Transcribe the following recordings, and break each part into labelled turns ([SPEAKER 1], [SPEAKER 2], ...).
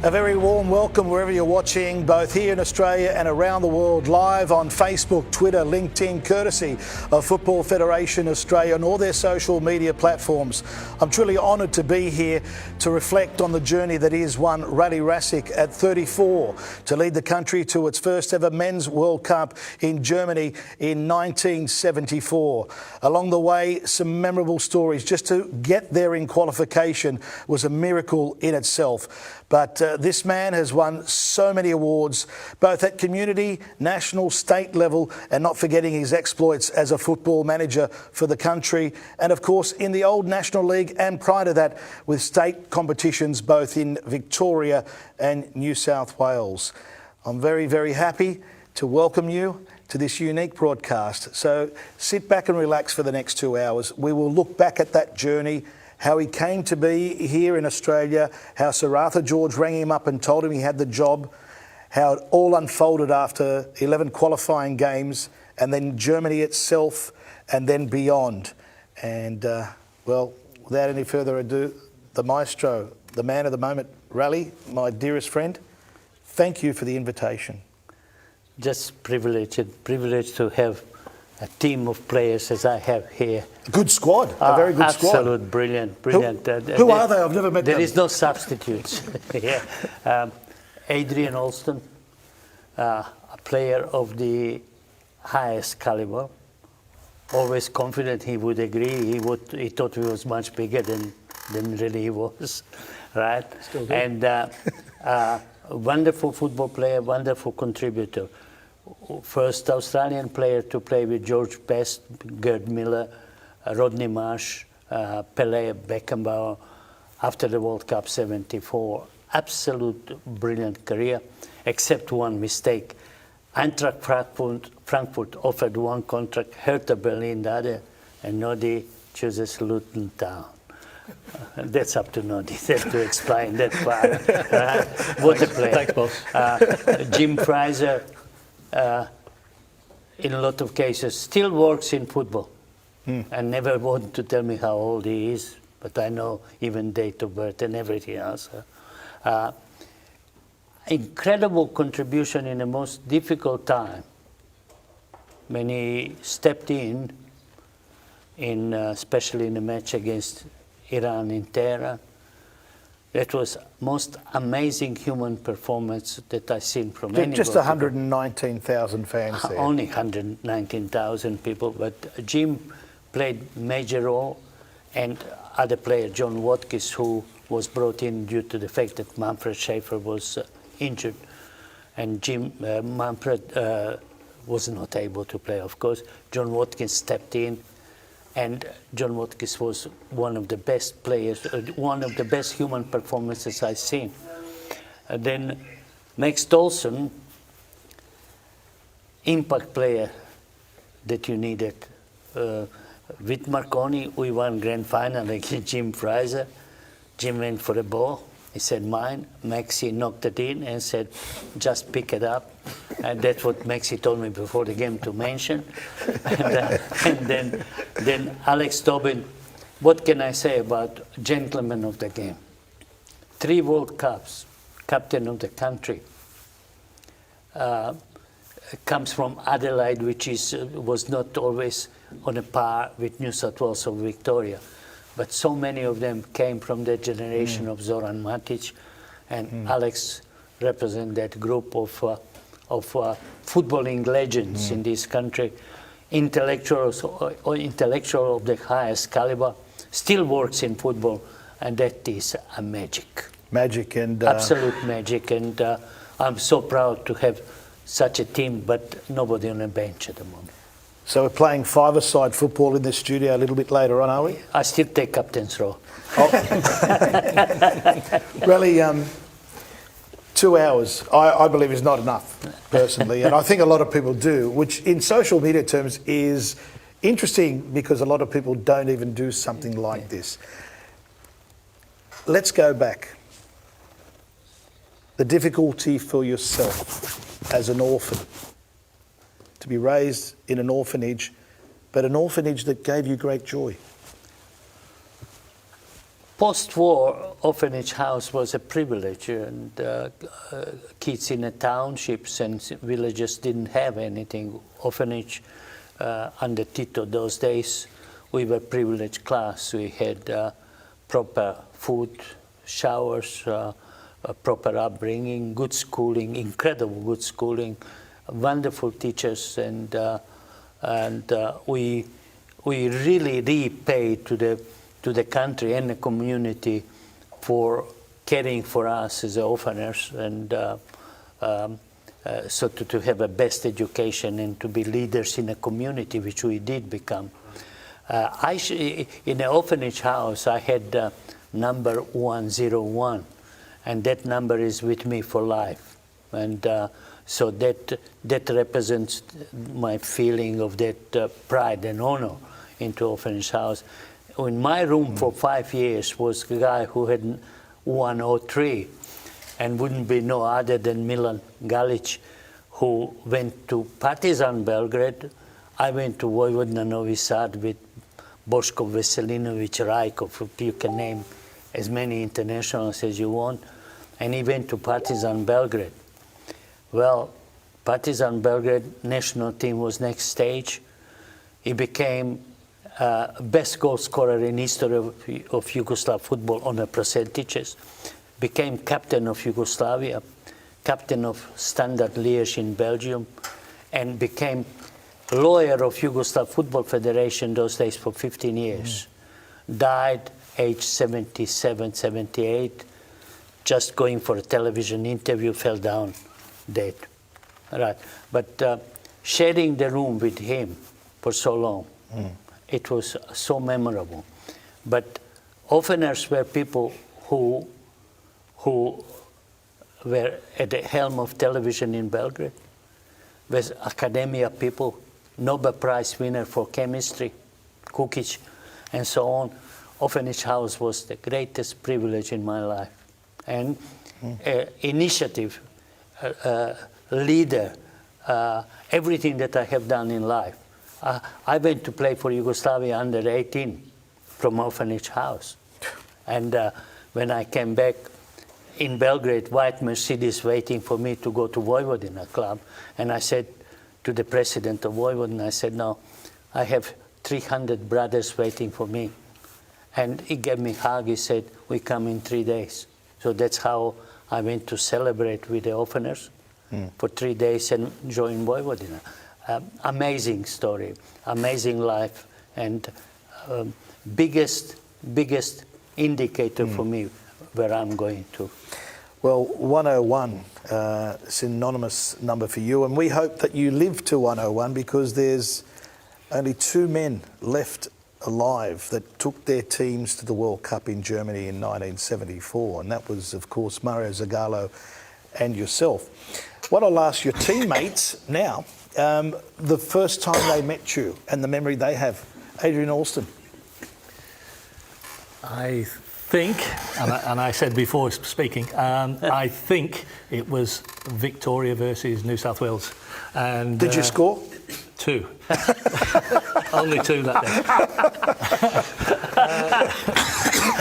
[SPEAKER 1] A very warm welcome wherever you're watching, both here in Australia and around the world, live on Facebook, Twitter, LinkedIn, courtesy of Football Federation Australia and all their social media platforms. I'm truly honoured to be here to reflect on the journey that is one Rale Rasic at 34, to lead the country to its first ever Men's World Cup in Germany in 1974. Along the way, some memorable stories. Just to get there in qualification was a miracle in itself. But this man has won so many awards, both at community, national, state level, and not forgetting his exploits as a football manager for the country. And of course, in the old National League and prior to that, with state competitions both in Victoria and New South Wales. I'm very, very happy to welcome you to this unique broadcast. So sit back and relax for the next 2 hours. We will look back at that journey, how he came to be here in Australia, how Sir Arthur George rang him up and told him he had the job, how it all unfolded after 11 qualifying games, and then Germany itself, and then beyond. And, well, without any further ado, the maestro, the man of the moment, Rale, my dearest friend, thank you for the invitation.
[SPEAKER 2] Just privileged to have a team of players as I have here.
[SPEAKER 1] Good squad, a very good squad.
[SPEAKER 2] Absolute brilliant.
[SPEAKER 1] Who are they? I've never met them.
[SPEAKER 2] There is no substitutes. Yeah. Adrian Alston, a player of the highest caliber. Always confident he would agree. He thought he was much bigger than really he was, right?
[SPEAKER 1] Still good.
[SPEAKER 2] And a wonderful football player, wonderful contributor. First Australian player to play with George Best, Gerd Miller, Rodney Marsh, Pelé, Beckenbauer, after the World Cup 74. Absolute brilliant career, except one mistake. Eintracht Frankfurt offered one contract, Hertha Berlin the other, and Noddy chooses Luton Town. That's up to Noddy to explain that part. What a player.
[SPEAKER 3] Thanks, boss.
[SPEAKER 2] Jim Fraser, in a lot of cases, still works in football and never wanted to tell me how old he is, but I know even date of birth and everything else. Incredible contribution in the most difficult time when he stepped in especially in the match against Iran in Tehran. That was most amazing human performance that I've seen from anybody.
[SPEAKER 1] Just 119,000 fans there.
[SPEAKER 2] Only 119,000 people, but Jim played major role, and other player, John Watkins, who was brought in due to the fact that Manfred Schaefer was injured, and Manfred was not able to play, of course. John Watkins stepped in, and John Watkins was one of the best players, one of the best human performances I've seen. Then Max Tolson, impact player that you needed. With Marconi, we won grand final against Jim Fraser. Jim went for the ball. He said, mine. Maxi knocked it in and said, just pick it up. And that's what Maxi told me before the game to mention. And then Alex Tobin, what can I say about gentleman of the game? 3 World Cups, captain of the country. Comes from Adelaide, which was not always on a par with New South Wales or Victoria. But so many of them came from that generation of Zoran Matic, and Alex represent that group of footballing legends in this country, intellectuals of the highest caliber, still works in football, and that is a magic.
[SPEAKER 1] Magic and...
[SPEAKER 2] Absolute magic, and I'm so proud to have such a team, but nobody on the bench at the moment.
[SPEAKER 1] So we're playing five-a-side football in the studio a little bit later on, are we?
[SPEAKER 2] I still take captain's role.
[SPEAKER 1] Really, 2 hours, I believe, is not enough, personally. And I think a lot of people do, which in social media terms is interesting because a lot of people don't even do something like this. Let's go back. The difficulty for yourself as an orphan, to be raised in an orphanage, but an orphanage that gave you great joy.
[SPEAKER 2] Post-war, Orphanage House was a privilege, and kids in the townships and villages didn't have anything. Orphanage under Tito those days, we were a privileged class. We had proper food, showers, a proper upbringing, good schooling, incredible good schooling, wonderful teachers, and we really repaid to the country and the community for caring for us as orphaners, and so to have a best education and to be leaders in the community, which we did become. In the orphanage house, I had number 101, and that number is with me for life. And so that represents my feeling of that pride and honor into orphanage house. In my room for 5 years was a guy who had 103, and wouldn't be no other than Milan Galic, who went to Partizan Belgrade. I went to Vojvodina Novi Sad with Boško Veselinović, Rajkov, you can name as many internationals as you want, and he went to Partizan Belgrade. Well, Partizan Belgrade national team was next stage. He became best goal scorer in history of Yugoslav football on the percentages, became captain of Yugoslavia, captain of Standard Liège in Belgium, and became lawyer of Yugoslav Football Federation those days for 15 years. Died age 77, 78, just going for a television interview, fell down dead. Right. But sharing the room with him for so long, it was so memorable. But orphaners were people who were at the helm of television in Belgrade, with academia people, Nobel Prize winner for chemistry, Kukic, and so on. Orphanage House was the greatest privilege in my life. And initiative, leader, everything that I have done in life. I went to play for Yugoslavia under 18 from Orphanage House. And when I came back in Belgrade, white Mercedes waiting for me to go to Vojvodina club. And I said to the president of Vojvodina, I said, no, I have 300 brothers waiting for me. And he gave me a hug. He said, we come in 3 days. So that's how I went to celebrate with the orphaners for 3 days and join Vojvodina. Amazing story, amazing life, and biggest indicator for me where I'm going to.
[SPEAKER 1] Well, 101, synonymous number for you, and we hope that you live to 101 because there's only 2 men left alive that took their teams to the World Cup in Germany in 1974, and that was, of course, Mario Zagallo and yourself. What I'll ask your teammates now, the first time they met you and the memory they have. Adrian Alston.
[SPEAKER 3] I think, and I said before speaking, I think it was Victoria versus New South Wales. And
[SPEAKER 1] did you score?
[SPEAKER 3] 2. Only 2 that day.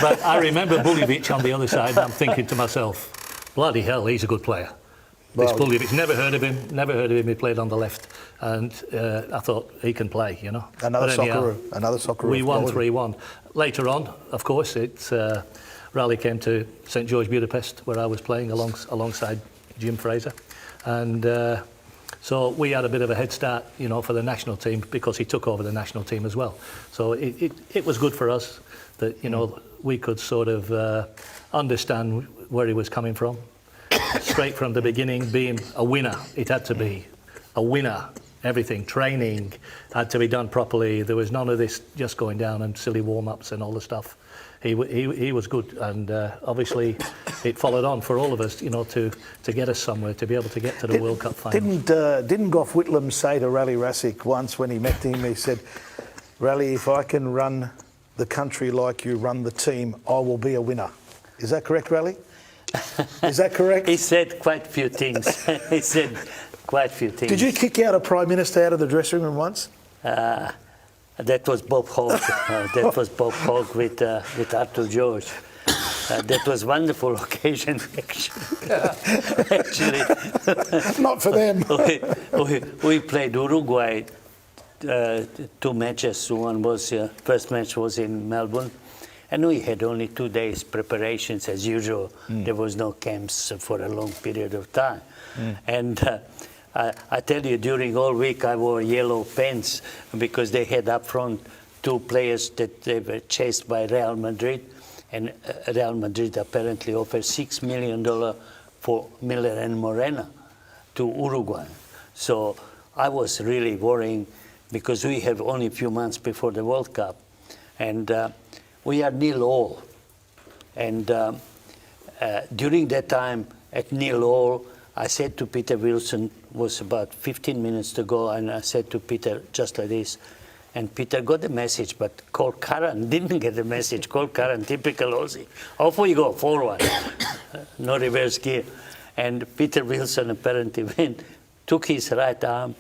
[SPEAKER 3] But I remember Buljevic on the other side, and I'm thinking to myself, bloody hell, he's a good player. This Buljevic, never heard of him. He played on the left, and I thought he can play, you know.
[SPEAKER 1] Another Socceroo.
[SPEAKER 3] We won 3-1. Later on, of course, Raleigh came to St George Budapest, where I was playing alongside Jim Fraser, and so we had a bit of a head start, you know, for the national team because he took over the national team as well. So it was good for us that, you know, we could sort of understand where he was coming from. Straight from the beginning, being a winner, it had to be a winner. Everything, training had to be done properly. There was none of this just going down and silly warm-ups and all the stuff. He was good, and obviously it followed on for all of us, you know, to get us somewhere, to be able to get to the World Cup final.
[SPEAKER 1] Didn't Gough Whitlam say to Rale Rasic once when he met him, he said, Rale, if I can run the country like you run the team, I will be a winner. Is that correct, Rale? Is that correct?
[SPEAKER 2] He said quite a few things. He said quite a few things.
[SPEAKER 1] Did you kick out a Prime Minister out of the dressing room once?
[SPEAKER 2] That was Bob Hogg. That was Bob Hogg with Arthur George. That was a wonderful occasion, actually.
[SPEAKER 1] Not for them.
[SPEAKER 2] we played Uruguay 2 matches. One was first match was in Melbourne, and we had only 2 days preparations as usual. There was no camps for a long period of time, and. I tell you, during all week I wore yellow pants because they had up front 2 players that they were chased by Real Madrid, and Real Madrid apparently offered $6 million for Miller and Morena to Uruguay. So I was really worrying because we have only a few months before the World Cup, and we are 0-0. And during that time at 0-0, I said to Peter Wilson, was about 15 minutes to go, and I said to Peter just like this, and Peter got the message, but Cole Curran didn't get the message. Cole Curran, typical Aussie. Off we go, forward, no reverse gear. And Peter Wilson apparently went, took his right arm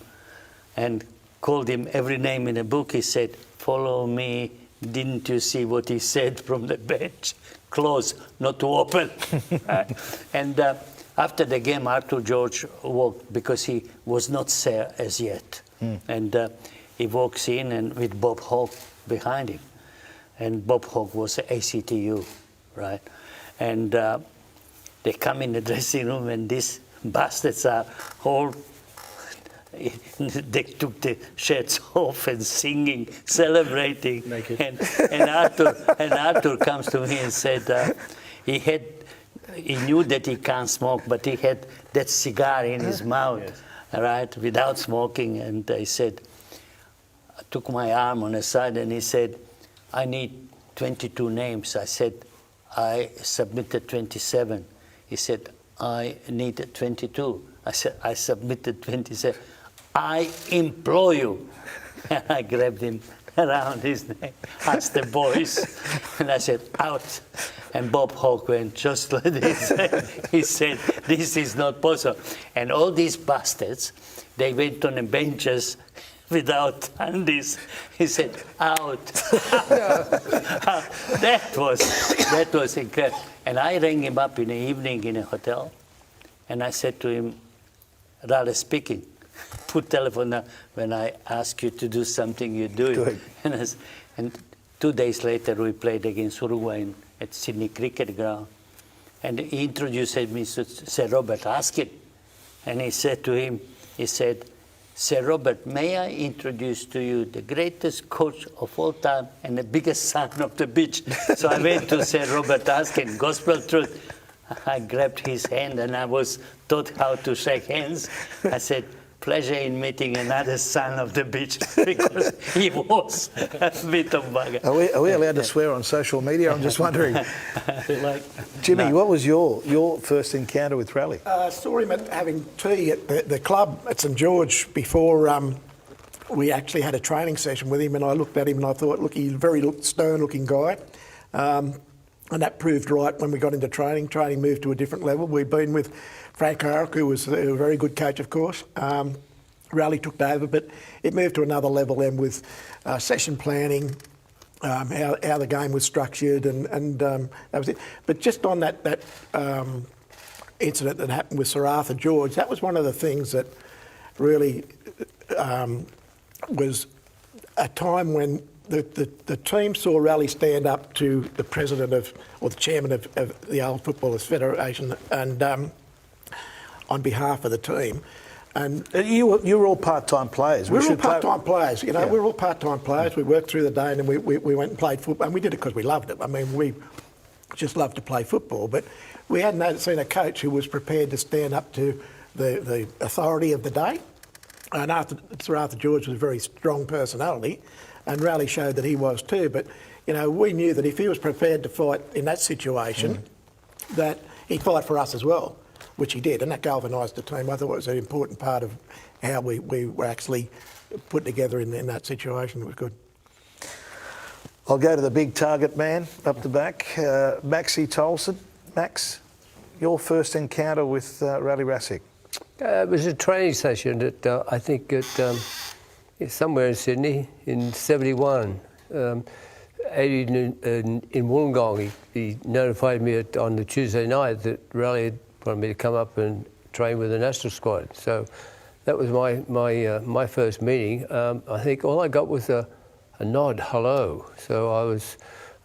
[SPEAKER 2] and called him every name in the book. He said, "Follow me." Didn't you see what he said from the bench? Close, not to open. And after the game, Arthur George walked because he was not there as yet. And he walks in and with Bob Hogg behind him. And Bob Hogg was ACTU, right? And they come in the dressing room and these bastards are all, they took the shirts off and singing, celebrating.
[SPEAKER 3] Naked.
[SPEAKER 2] And Arthur comes to me and said he knew that he can't smoke, but he had that cigar in his mouth, right, without smoking. And I said, I took my arm on the side and he said, "I need 22 names." I said, "I submitted 27. He said, "I need 22. I said, "I submitted 27. I implore you." And I grabbed him around his neck, asked the boys, and I said, "Out." And Bob Hogg went just like this. He said, "This is not possible." And all these bastards, they went on the benches without undies. He said, "Out." That was incredible. And I rang him up in the evening in a hotel, and I said to him, "Rale speaking. Put telephone down. When I ask you to do something, you do it." And 2 days later, we played against Uruguay at Sydney Cricket Ground. And he introduced me to Sir Robert Askin. And he said to him, "Sir Robert, may I introduce to you the greatest coach of all time and the biggest son of the beach?" So I went to Sir Robert Askin, gospel truth. I grabbed his hand and I was taught how to shake hands. I said, "Pleasure in meeting another son of the beach," because he was a bit of bugger.
[SPEAKER 1] Are we allowed to swear on social media? I'm just wondering. Jimmy, what was your first encounter with Rale?
[SPEAKER 4] I saw him having tea at the club at St George before we actually had a training session with him, and I looked at him and I thought, look, he's a very stern-looking guy. And that proved right when we got into training. Training moved to a different level. We'd been with Frank Harrick, who was a very good coach, of course. Rale took over, but it moved to another level then with session planning, how the game was structured, and that was it. But just on that incident that happened with Sir Arthur George, that was one of the things that really was a time when the team saw Rale stand up to the president or the chairman of the Old Footballers Federation and on behalf of the team. And
[SPEAKER 1] you were all part-time players.
[SPEAKER 4] We were all part-time players. You know, we were all part-time players. We worked through the day and then we went and played football. And we did it because we loved it. I mean, we just loved to play football. But we hadn't seen a coach who was prepared to stand up to the authority of the day. And Sir Arthur George was a very strong personality. And Rale showed that he was too. But, you know, we knew that if he was prepared to fight in that situation, that he'd fight for us as well, which he did. And that galvanised the team. I thought it was an important part of how we were actually put together in that situation. It was good.
[SPEAKER 1] I'll go to the big target man up the back, Maxie Tolson. Max, your first encounter with Rale Rasic?
[SPEAKER 5] It was a training session at, I think, at somewhere in Sydney in '71. Adrian in Wollongong, he notified me on the Tuesday night that Rale had wanted me to come up and train with the national squad. So that was my first meeting. I think all I got was a nod, hello. So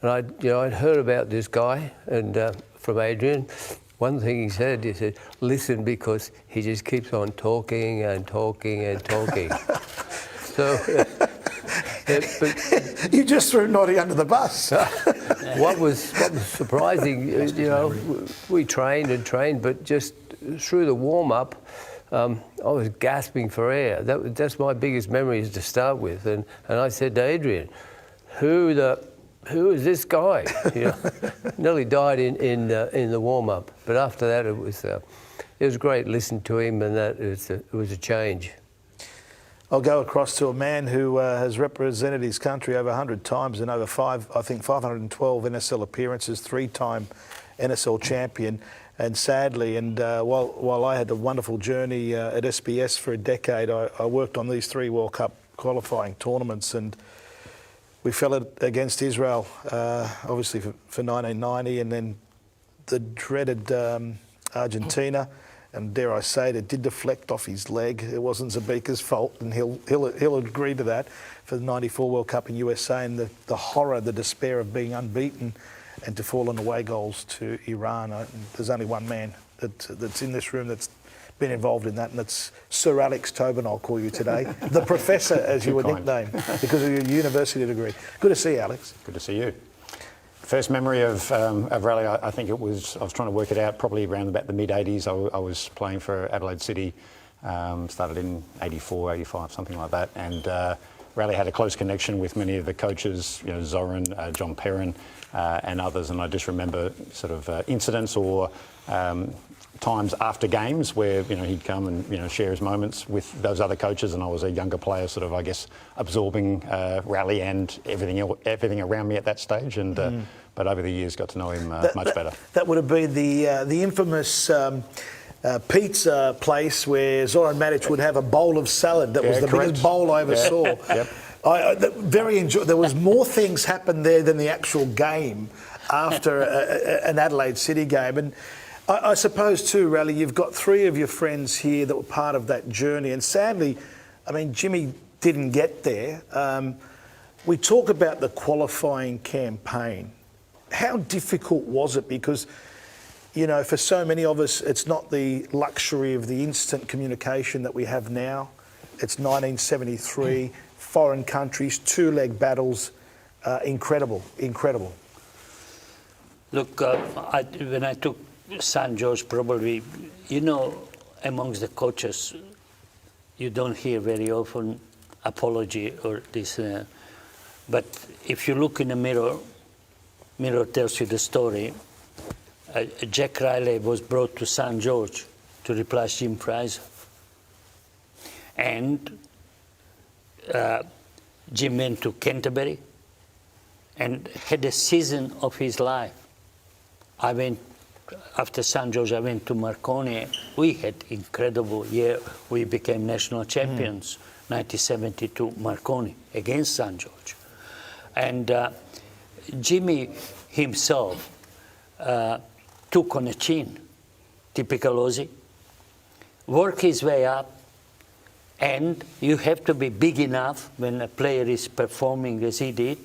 [SPEAKER 5] I'd heard about this guy and from Adrian. One thing he said, listen, because he just keeps on talking and talking and talking. So. But
[SPEAKER 1] You just threw Noddy under the bus.
[SPEAKER 5] what was surprising, we trained, but just through the warm-up, I was gasping for air. That's my biggest memories to start with. And I said to Adrian, who is this guy? Nearly died in the warm-up. But after that, it was great listening to him, and it was a change.
[SPEAKER 1] I'll go across to a man who has represented his country over 100 times and over 512 NSL appearances, 3-time NSL champion. And sadly, while I had a wonderful journey at SBS for a decade, I worked on these 3 World Cup qualifying tournaments, and we fell against Israel, obviously for 1990, and then the dreaded Argentina. And dare I say it did deflect off his leg. It wasn't Zabika's fault, and he'll agree to that, for the '94 World Cup in USA, and the horror, the despair of being unbeaten and to fall on away goals to Iran. There's only one man that's in this room that's been involved in that, and that's Sir Alex Tobin, I'll call you today. The Professor, as you were nicknamed, because of your university degree. Good to see you, Alex.
[SPEAKER 6] Good to see you. First memory of Rale, I think I was trying to work it out probably around about the mid-'80s. I was playing for Adelaide City, started in '84, '85, something like that. And Rale had a close connection with many of the coaches, Zoran, John Perrin, and others. And I just remember sort of incidents or times after games where he'd come and share his moments with those other coaches, and I was a younger player, sort of, I guess, absorbing Rale and everything around me at that stage. And but over the years, got to know him much better. That
[SPEAKER 1] would have been the infamous pizza place where Zoran Matic would have a bowl of salad. That was the biggest bowl I ever saw.
[SPEAKER 6] Yep.
[SPEAKER 1] There was more things happened there than the actual game after an Adelaide City game. And I suppose too, Rale, you've got 3 of your friends here that were part of that journey, and sadly, Jimmy didn't get there. We talk about the qualifying campaign. How difficult was it? Because, for so many of us, it's not the luxury of the instant communication that we have now. It's 1973, foreign countries, 2-leg battles, incredible.
[SPEAKER 2] Look, when I took St. George, probably, amongst the coaches, you don't hear very often apology or this. But if you look in the mirror tells you the story. Jack Rale was brought to St. George to replace Jim Fraser. And Jim went to Canterbury and had a season of his life. After St. George, I went to Marconi. We had incredible year. We became national champions, 1972 Marconi against St. George. And Jimmy himself took on a chin, typical Aussie, work his way up, and you have to be big enough when a player is performing as he did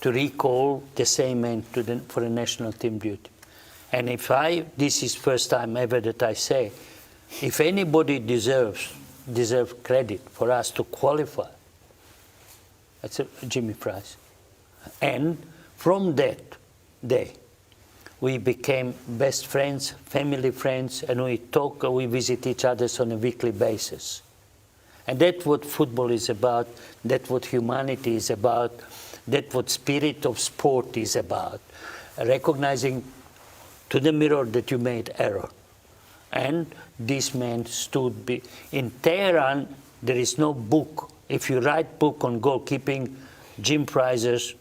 [SPEAKER 2] to recall the same man for a national team duty. And this is first time ever that I say, if anybody deserves credit for us to qualify, that's Jimmy Price. And from that day, we became best friends, family friends, and we visit each other on a weekly basis. And that's what football is about, that's what humanity is about, that's what spirit of sport is about. Recognizing to the mirror that you made error. And this man stood in Tehran. There is no book. If you write book on goalkeeping, Jim Fraser's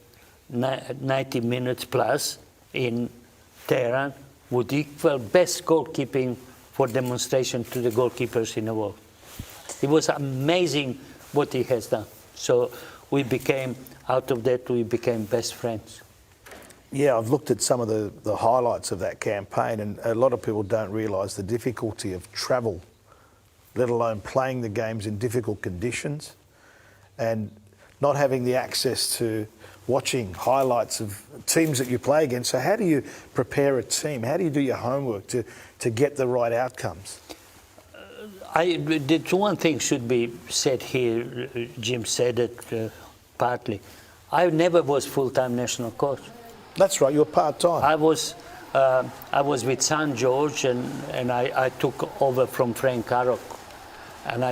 [SPEAKER 2] 90 minutes plus in Tehran would equal best goalkeeping for demonstration to the goalkeepers in the world. It was amazing what he has done. So we became, out of that, we became best friends.
[SPEAKER 1] Yeah, I've looked at some of the highlights of that campaign, and a lot of people don't realise the difficulty of travel, let alone playing the games in difficult conditions, and not having the access to watching highlights of teams that you play against. So how do you prepare a team? How do you do your homework to get the right outcomes?
[SPEAKER 2] The one thing should be said here, Jim said it partly. I never was full-time national coach.
[SPEAKER 1] That's right, you're part-time.
[SPEAKER 2] I was with St. George, and I took over from Frank Carrock. And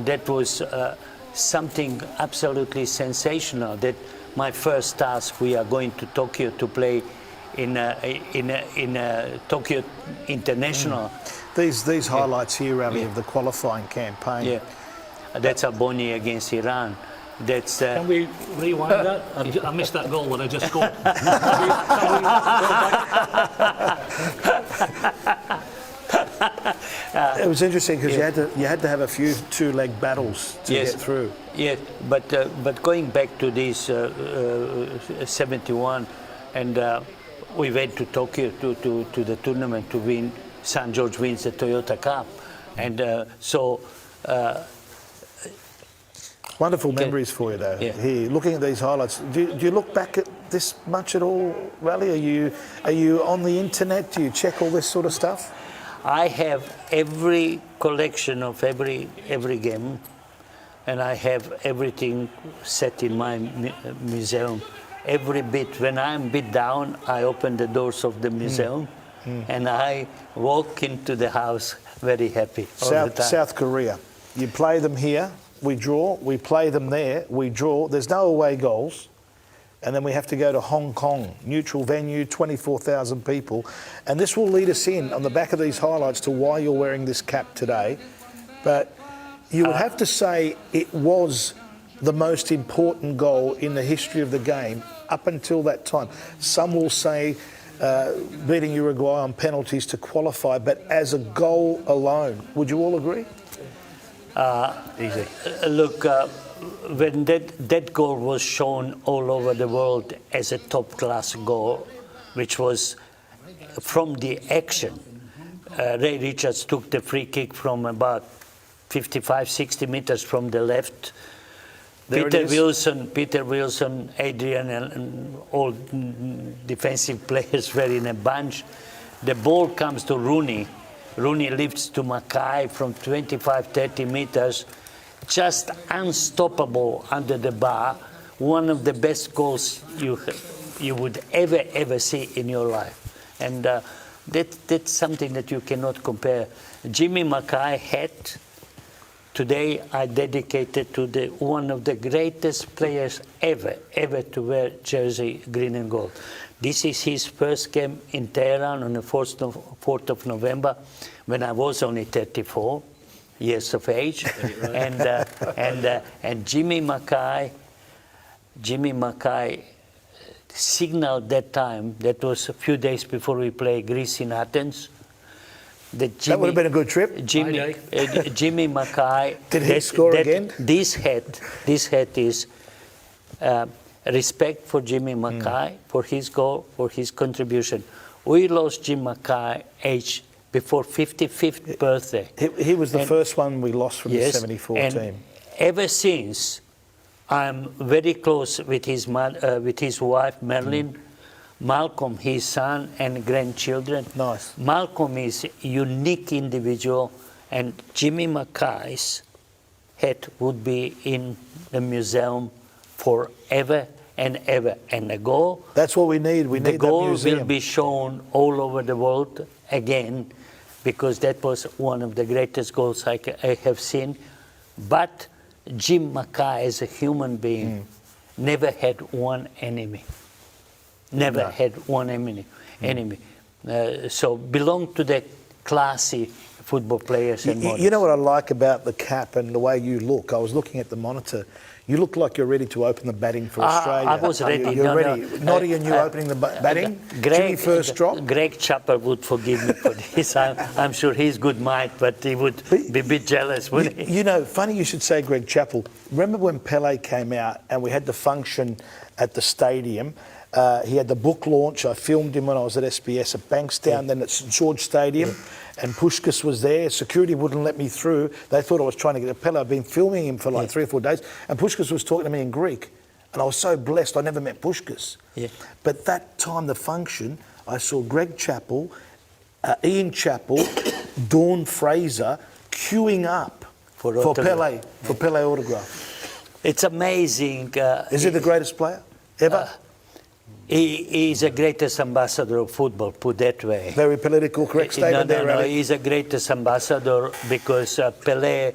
[SPEAKER 2] that was something absolutely sensational. That my first task, we are going to Tokyo to play in Tokyo International.
[SPEAKER 1] These highlights here, Rale, of the qualifying campaign.
[SPEAKER 2] Yeah, that's Aboni against Iran. That's.
[SPEAKER 3] Can we rewind that? I missed that goal that I just scored.
[SPEAKER 1] It was interesting because you had to have a few two-leg battles to get through.
[SPEAKER 2] Yeah, but going back to this 71, and we went to Tokyo to the tournament to win. St. George wins the Toyota Cup, and so.
[SPEAKER 1] Wonderful memories for you, though.
[SPEAKER 2] Yeah.
[SPEAKER 1] Here, looking at these highlights, do you look back at this much at all, Rale? Are you on the internet? Do you check all this sort of stuff?
[SPEAKER 2] I have every collection of every game, and I have everything set in my museum. Every bit. When I'm a bit down, I open the doors of the museum, and I walk into the house very happy all the time.
[SPEAKER 1] South Korea. You play them here. We draw, we play them there, we draw. There's no away goals. And then we have to go to Hong Kong, neutral venue, 24,000 people. And this will lead us in on the back of these highlights to why you're wearing this cap today. But you would have to say it was the most important goal in the history of the game up until that time. Some will say beating Uruguay on penalties to qualify, but as a goal alone, would you all agree?
[SPEAKER 3] Easy.
[SPEAKER 2] Look, when that goal was shown all over the world as a top-class goal, which was from the action, Ray Richards took the free kick from about 55, 60 meters from the left. Peter Wilson, Adrian, and all defensive players were in a bunch. The ball comes to Rooney. Rooney lifts to Mackay from 25, 30 meters, just unstoppable under the bar. One of the best goals you would ever see in your life. And that's something that you cannot compare. Jimmy Mackay hat, today I dedicated to one of the greatest players ever to wear jersey green and gold. This is his first game in Tehran on the 4th of November, when I was only 34 years of age. And Jimmy Mackay signaled that time, that was a few days before we played Greece in Athens. That would have
[SPEAKER 1] been a good trip.
[SPEAKER 2] Jimmy Mackay.
[SPEAKER 1] Did he score again?
[SPEAKER 2] This hat is respect for Jimmy Mackay, for his goal, for his contribution. We lost Jim Mackay age before 55th birthday.
[SPEAKER 1] He was the first one we lost from the 74 team.
[SPEAKER 2] Ever since, I'm very close with his wife, Marilyn, Malcolm, his son, and grandchildren.
[SPEAKER 1] Nice.
[SPEAKER 2] Malcolm is a unique individual, and Jimmy Mackay's head would be in the museum forever and ever. And the goal...
[SPEAKER 1] That's what we need. We need that museum.
[SPEAKER 2] The goal will be shown all over the world again, because that was one of the greatest goals I have seen. But Jim Mackay, as a human being, never had one enemy. Had one enemy. So belong to the classy football players and models.
[SPEAKER 1] You know what I like about the cap and the way you look? I was looking at the monitor. You look like you're ready to open the batting for Australia.
[SPEAKER 2] I was ready.
[SPEAKER 1] You're
[SPEAKER 2] No,
[SPEAKER 1] ready.
[SPEAKER 2] no.
[SPEAKER 1] Noddy and you opening the batting? Jimmy first drop?
[SPEAKER 2] Greg Chappell would forgive me for this. I'm sure he's good mind, but he would be a bit jealous, wouldn't he?
[SPEAKER 1] You know, funny you should say Greg Chappell. Remember when Pele came out and we had the function at the stadium? He had the book launch. I filmed him when I was at SBS at Bankstown, then at St George Stadium, and Puskás was there. Security wouldn't let me through. They thought I was trying to get a Pele. I'd been filming him for like 3 or 4 days, and Puskás was talking to me in Greek. And I was so blessed. I never met Puskás.
[SPEAKER 2] Yeah.
[SPEAKER 1] But that time, the function, I saw Greg Chappell, Ian Chappell, Dawn Fraser queuing up for Pele autograph.
[SPEAKER 2] It's amazing.
[SPEAKER 1] Is he the greatest player ever?
[SPEAKER 2] He is the greatest ambassador of football, put that way.
[SPEAKER 1] Very political, correct statement there,
[SPEAKER 2] No,
[SPEAKER 1] Rale.
[SPEAKER 2] he's the greatest ambassador because Pele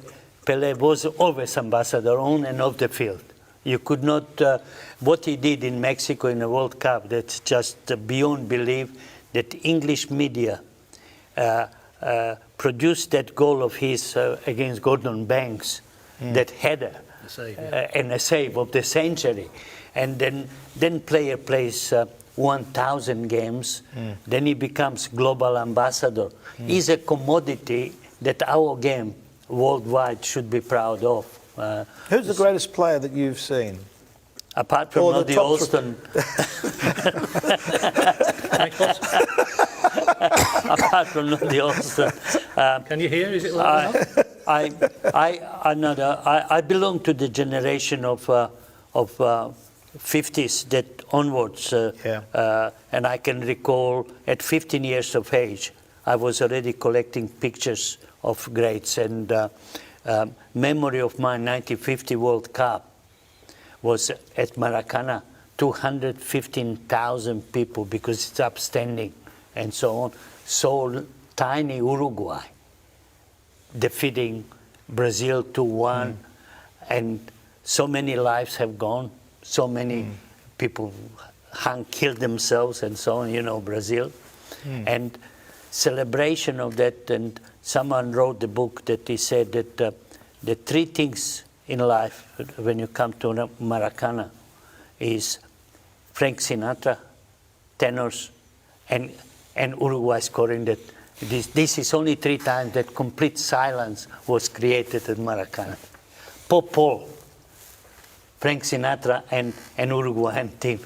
[SPEAKER 2] was always ambassador on and off the field. You could not, what he did in Mexico in the World Cup, that's just beyond belief that English media produced that goal of his against Gordon Banks, that header, and a save of the century. And then player plays 1,000 games, then he becomes global ambassador. He's a commodity that our game worldwide should be proud of.
[SPEAKER 1] Who's the greatest player that you've seen?
[SPEAKER 2] Apart from Andy Alston. Apart from Andy Alston.
[SPEAKER 3] Can you hear? Is it loud enough?
[SPEAKER 2] I belong to the generation of 50s that onwards, and I can recall at 15 years of age, I was already collecting pictures of greats, and memory of my 1950 World Cup was at Maracana, 215,000 people because it's upstanding and so on. So tiny Uruguay defeating Brazil 2-1, and so many lives have gone. So many people killed themselves and so on, you know, Brazil. And celebration of that, and someone wrote the book that he said that the 3 things in life when you come to Maracana is Frank Sinatra, tenors, and Uruguay scoring that. This is only 3 times that complete silence was created at Maracana. Paul, Frank Sinatra and Uruguayan team.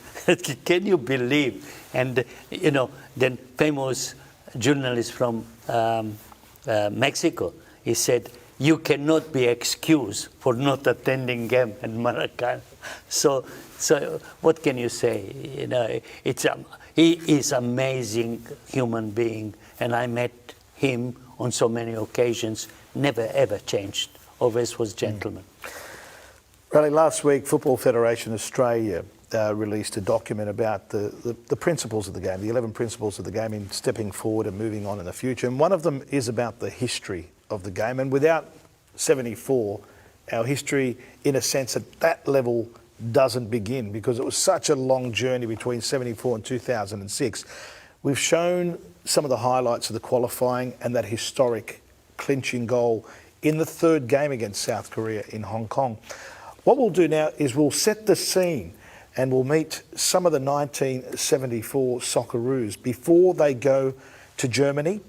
[SPEAKER 2] Can you believe? And, you know, then famous journalist from Mexico, he said, you cannot be excused for not attending game at Maracana. So what can you say? You know, he is amazing human being, and I met him on so many occasions, never ever changed, always was gentleman.
[SPEAKER 1] Rale, last week, Football Federation Australia released a document about the principles of the game, the 11 principles of the game in stepping forward and moving on in the future. And one of them is about the history of the game. And without 74, our history, in a sense, at that level doesn't begin, because it was such a long journey between 74 and 2006. We've shown some of the highlights of the qualifying and that historic clinching goal in the 3rd game against South Korea in Hong Kong. What we'll do now is we'll set the scene and we'll meet some of the 1974 Socceroos before they go to Germany.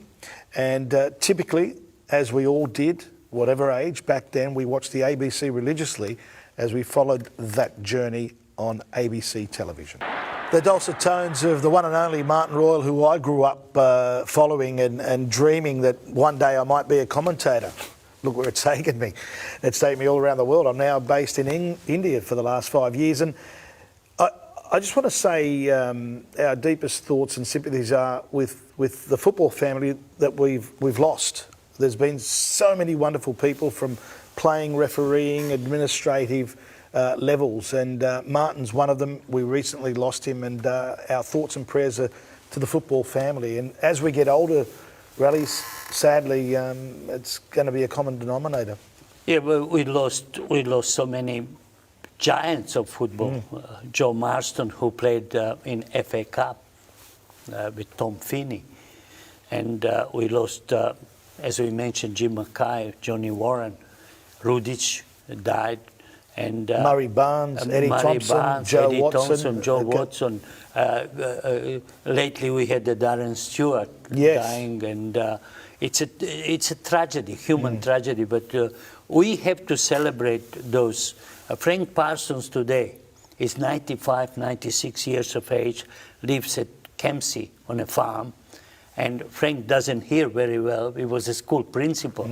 [SPEAKER 1] And typically, as we all did, whatever age, back then we watched the ABC religiously as we followed that journey on ABC television. The dulcet tones of the one and only Martin Royal, who I grew up following and dreaming that one day I might be a commentator. Look where it's taken me. It's taken me all around the world. I'm now based in India for the last 5 years. And I just want to say our deepest thoughts and sympathies are with the football family that we've lost. There's been so many wonderful people from playing, refereeing, administrative levels, and Martin's one of them. We recently lost him, and our thoughts and prayers are to the football family. And as we get older, Rale, sadly, it's going to be a common denominator.
[SPEAKER 2] Yeah, well, we lost so many giants of football. Joe Marston, who played in FA Cup with Tom Finney, and we lost as we mentioned, Jim Mackay, Johnny Warren, Rudic died, and
[SPEAKER 1] Murray Barnes, Eddie Thompson, Joe Watson.
[SPEAKER 2] Lately we had the Darren Stewart dying, and it's a tragedy, human tragedy. But we have to celebrate those. Frank Parsons today is 95, 96 years of age, lives at Kempsey on a farm, and Frank doesn't hear very well. He was a school principal.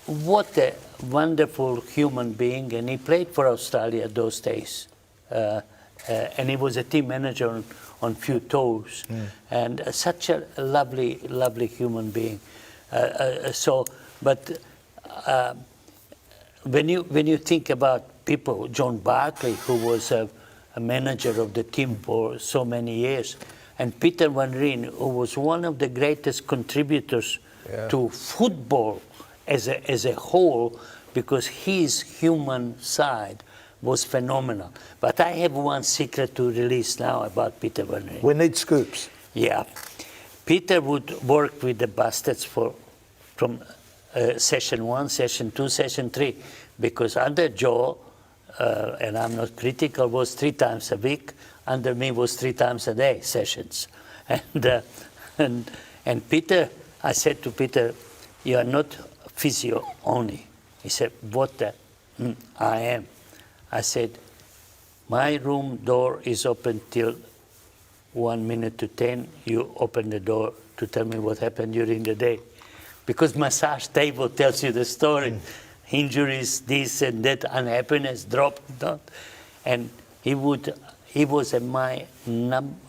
[SPEAKER 2] What a wonderful human being, and he played for Australia those days. And he was a team manager on few tours, and such a lovely, lovely human being. When you think about people, John Barkley, who was a manager of the team for so many years, and Peter Van Rijn, who was one of the greatest contributors to football as a whole, because his human side was phenomenal. But I have one secret to release now about Peter Van Rijn.
[SPEAKER 1] We need scoops.
[SPEAKER 2] Yeah. Peter would work with the Bastards from session 1, session 2, session 3, because under Joe, and I'm not critical, was 3 times a week. Under me was 3 times a day sessions. And Peter, I said to Peter, you are not physio only. He said, what the? I am. I said, my room door is open till 1 minute to 10. You open the door to tell me what happened during the day. Because massage table tells you the story. Injuries, this and that, unhappiness, drop, down. And he was my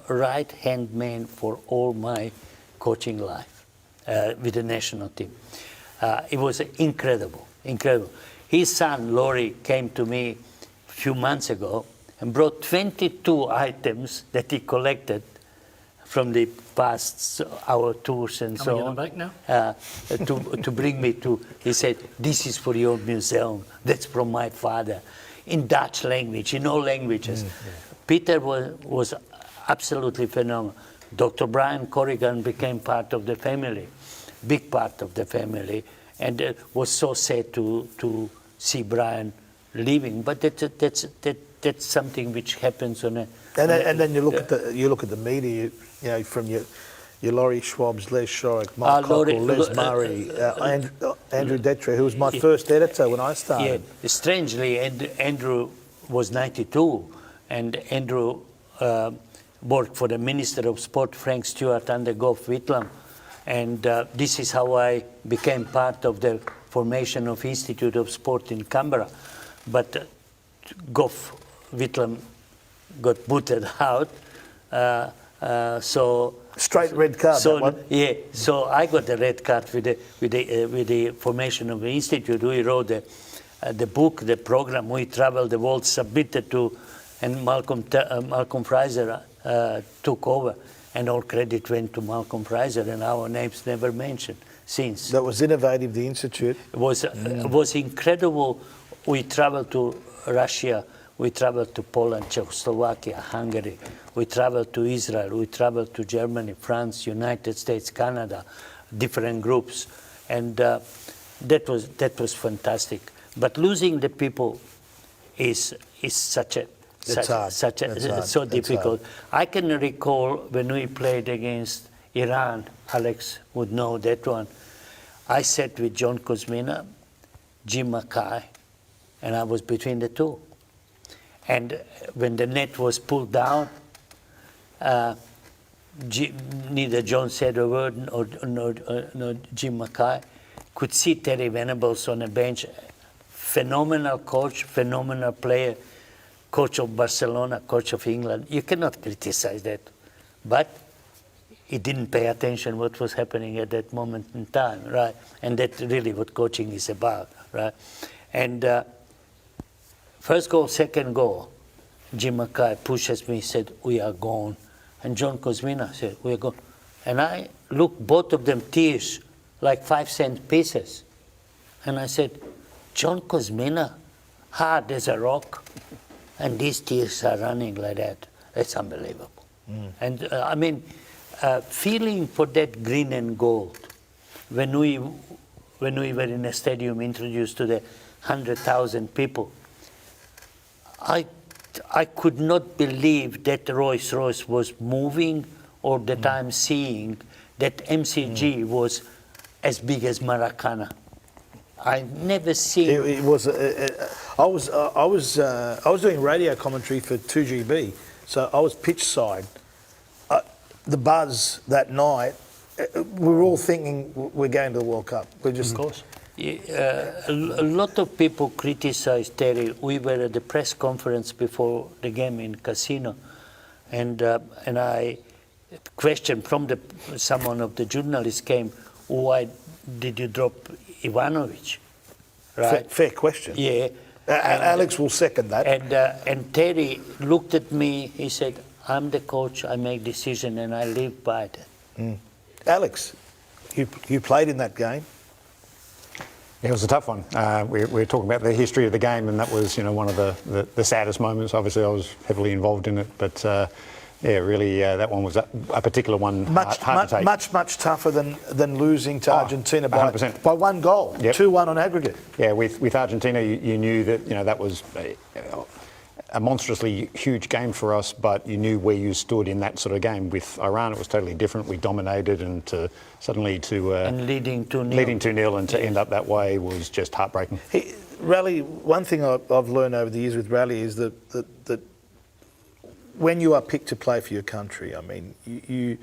[SPEAKER 2] right-hand man for all my coaching life with the national team. It was incredible, incredible. His son, Laurie, came to me a few months ago and brought 22 items that he collected from the past, our tours and so on.
[SPEAKER 3] Back now?
[SPEAKER 2] To bring me to, he said, this is for your museum, that's from my father, in Dutch language, in all languages. Peter was absolutely phenomenal. Dr. Brian Corrigan became part of the family, big part of the family, and was so sad to see Brian leaving. But that's something which happens on a.
[SPEAKER 1] And then you look at the media, you know, from your Laurie Schwabs, Les Shorrock, Mark Cockle, Les Murray, Andrew Detry, who was my first editor when I started.
[SPEAKER 2] Yeah, strangely, Andrew was 92, and Andrew worked for the Minister of Sport, Frank Stewart, under Gough Whitlam. And this is how I became part of the formation of Institute of Sport in Canberra. But Gough Whitlam got booted out, so
[SPEAKER 1] straight red card.
[SPEAKER 2] So
[SPEAKER 1] that one.
[SPEAKER 2] yeah, so I got the red card with the formation of the institute. We wrote the book, the program. We traveled the world, submitted to, and Malcolm Fraser took over, and all credit went to Malcolm Fraser, and our names never mentioned since.
[SPEAKER 1] That was innovative. The institute.
[SPEAKER 2] It was incredible. We traveled to Russia. We traveled to Poland, Czechoslovakia, Hungary. We traveled to Israel. We traveled to Germany, France, United States, Canada, different groups, and that was fantastic. But losing the people is such a so difficult. I can recall when we played against Iran. Alex would know that one. I sat with John Kuzmina, Jim Mackay, and I was between the two. And when the net was pulled down, neither John said a word nor Jim Mackay. Could see Terry Venables on a bench. Phenomenal coach, phenomenal player, coach of Barcelona, coach of England. You cannot criticize that. But he didn't pay attention what was happening at that moment in time, right? And that's really what coaching is about, right? And first goal, second goal, Jim Mackay pushes me, said, we are gone. And John Kuzmina said, we are gone. And I looked, both of them tears, like 5-cent pieces. And I said, John Kuzmina, hard as a rock, and these tears are running like that. It's unbelievable. And I mean, feeling for that green and gold, when we were in a stadium introduced to the 100,000 people, I could not believe that Rolls-Royce was moving or that I'm seeing that MCG was as big as Maracana. I never seen.
[SPEAKER 1] It was. I was doing radio commentary for 2GB, so I was pitch side. The buzz that night, we were all thinking we're going to the World Cup. We're just,
[SPEAKER 3] of course.
[SPEAKER 2] A lot of people criticized Terry. We were at the press conference before the game in Casino, and I questioned from someone of the journalists came, why did you drop Ivanovic? Right.
[SPEAKER 1] fair question.
[SPEAKER 2] Yeah.
[SPEAKER 1] Alex will second that.
[SPEAKER 2] And Terry looked at me. He said, "I'm the coach. I make decision, and I live by that."
[SPEAKER 1] Alex, you played in that game.
[SPEAKER 6] Yeah, it was a tough one. We're talking about the history of the game, and that was, one of the saddest moments. Obviously, I was heavily involved in it, but really, that one was a particular one. Hard to take.
[SPEAKER 1] Much tougher than losing to Argentina by
[SPEAKER 6] 100%.
[SPEAKER 1] by 1 goal,
[SPEAKER 6] Yep.
[SPEAKER 1] 2-1 on aggregate.
[SPEAKER 6] Yeah, with Argentina, you knew that that was a monstrously huge game for us, but you knew where you stood in that sort of game. With Iran, it was totally different. We dominated, and
[SPEAKER 2] and leading 2-0.
[SPEAKER 6] leading 2-0 and to end up that way was just heartbreaking.
[SPEAKER 1] Rale, one thing I've learned over the years with Rale is that when you are picked to play for your country, I mean, you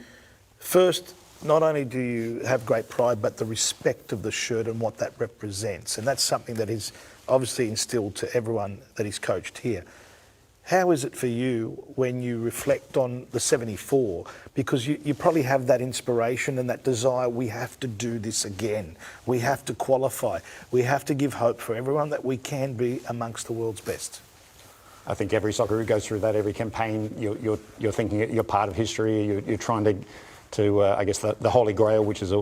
[SPEAKER 1] first, not only do you have great pride, but the respect of the shirt and what that represents. And that's something that is obviously instilled to everyone that is coached here. How is it for you when you reflect on the 74? Because you probably have that inspiration and that desire, we have to do this again. We have to qualify. We have to give hope for everyone that we can be amongst the world's best.
[SPEAKER 6] I think every Socceroo goes through that. Every campaign, you're thinking you're part of history. You're trying to I guess the Holy Grail, which is a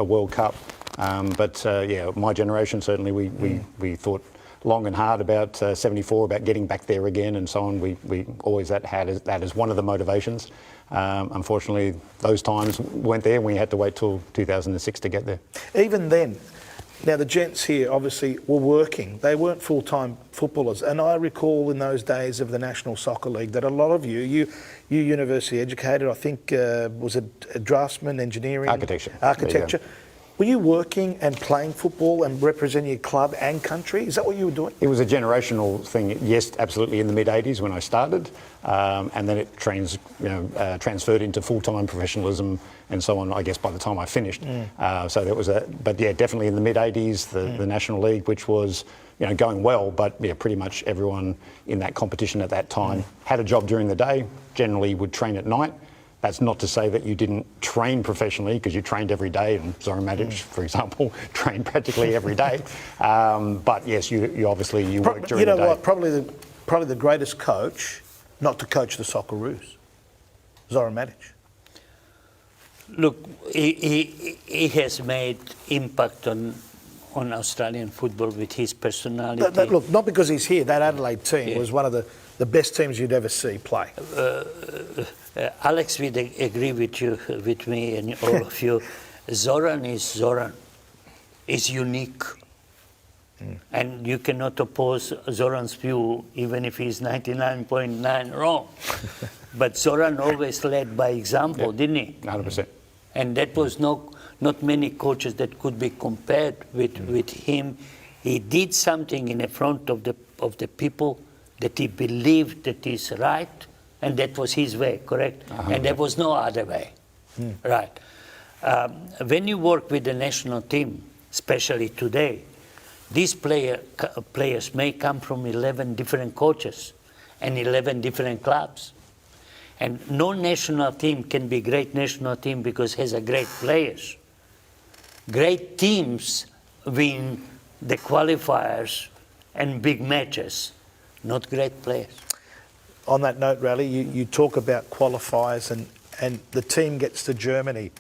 [SPEAKER 6] World Cup. But my generation certainly we thought long and hard about 74, about getting back there again, and so on. We always had that as one of the motivations. Unfortunately, those times weren't there. We had to wait till 2006 to get there.
[SPEAKER 1] Even then. Now, the gents here obviously were working. They weren't full-time footballers. And I recall in those days of the National Soccer League that a lot of you university educated, I think, was a draftsman, engineering? Architecture. Were you working and playing football and representing your club and country? Is that what you were doing?
[SPEAKER 6] It was a generational thing, yes, absolutely, in the mid-'80s when I started. And then it transferred into full-time professionalism and so on, I guess, by the time I finished. So that was but yeah, definitely in the mid-'80s, the National League, which was, going well, but yeah, pretty much everyone in that competition at that time had a job during the day, generally would train at night. That's not to say that you didn't train professionally, because you trained every day, and Zoran Madic, for example, trained practically every day. But yes, you obviously worked during the day.
[SPEAKER 1] What? Probably the greatest coach not to coach the Socceroos, Zoran Madic.
[SPEAKER 2] Look, he has made impact on Australian football with his personality.
[SPEAKER 1] Look, not because he's here. That Adelaide team was one of the best teams you'd ever see play.
[SPEAKER 2] Alex would agree with me and all of you. Zoran is Zoran. Is unique. And you cannot oppose Zoran's view, even if he's 99.9 wrong. But Zoran always led by example, didn't he?
[SPEAKER 6] 100%.
[SPEAKER 2] And that was not many coaches that could be compared with him. He did something in the front of the people that he believed that is right, and that was his way, correct? 100%. And there was no other way, right? When you work with the national team, especially today, these players may come from 11 different coaches and 11 different clubs. And no national team can be great national team because it has a great players. Great teams win the qualifiers and big matches, not great players.
[SPEAKER 1] On that note, Rale, you talk about qualifiers and the team gets to Germany.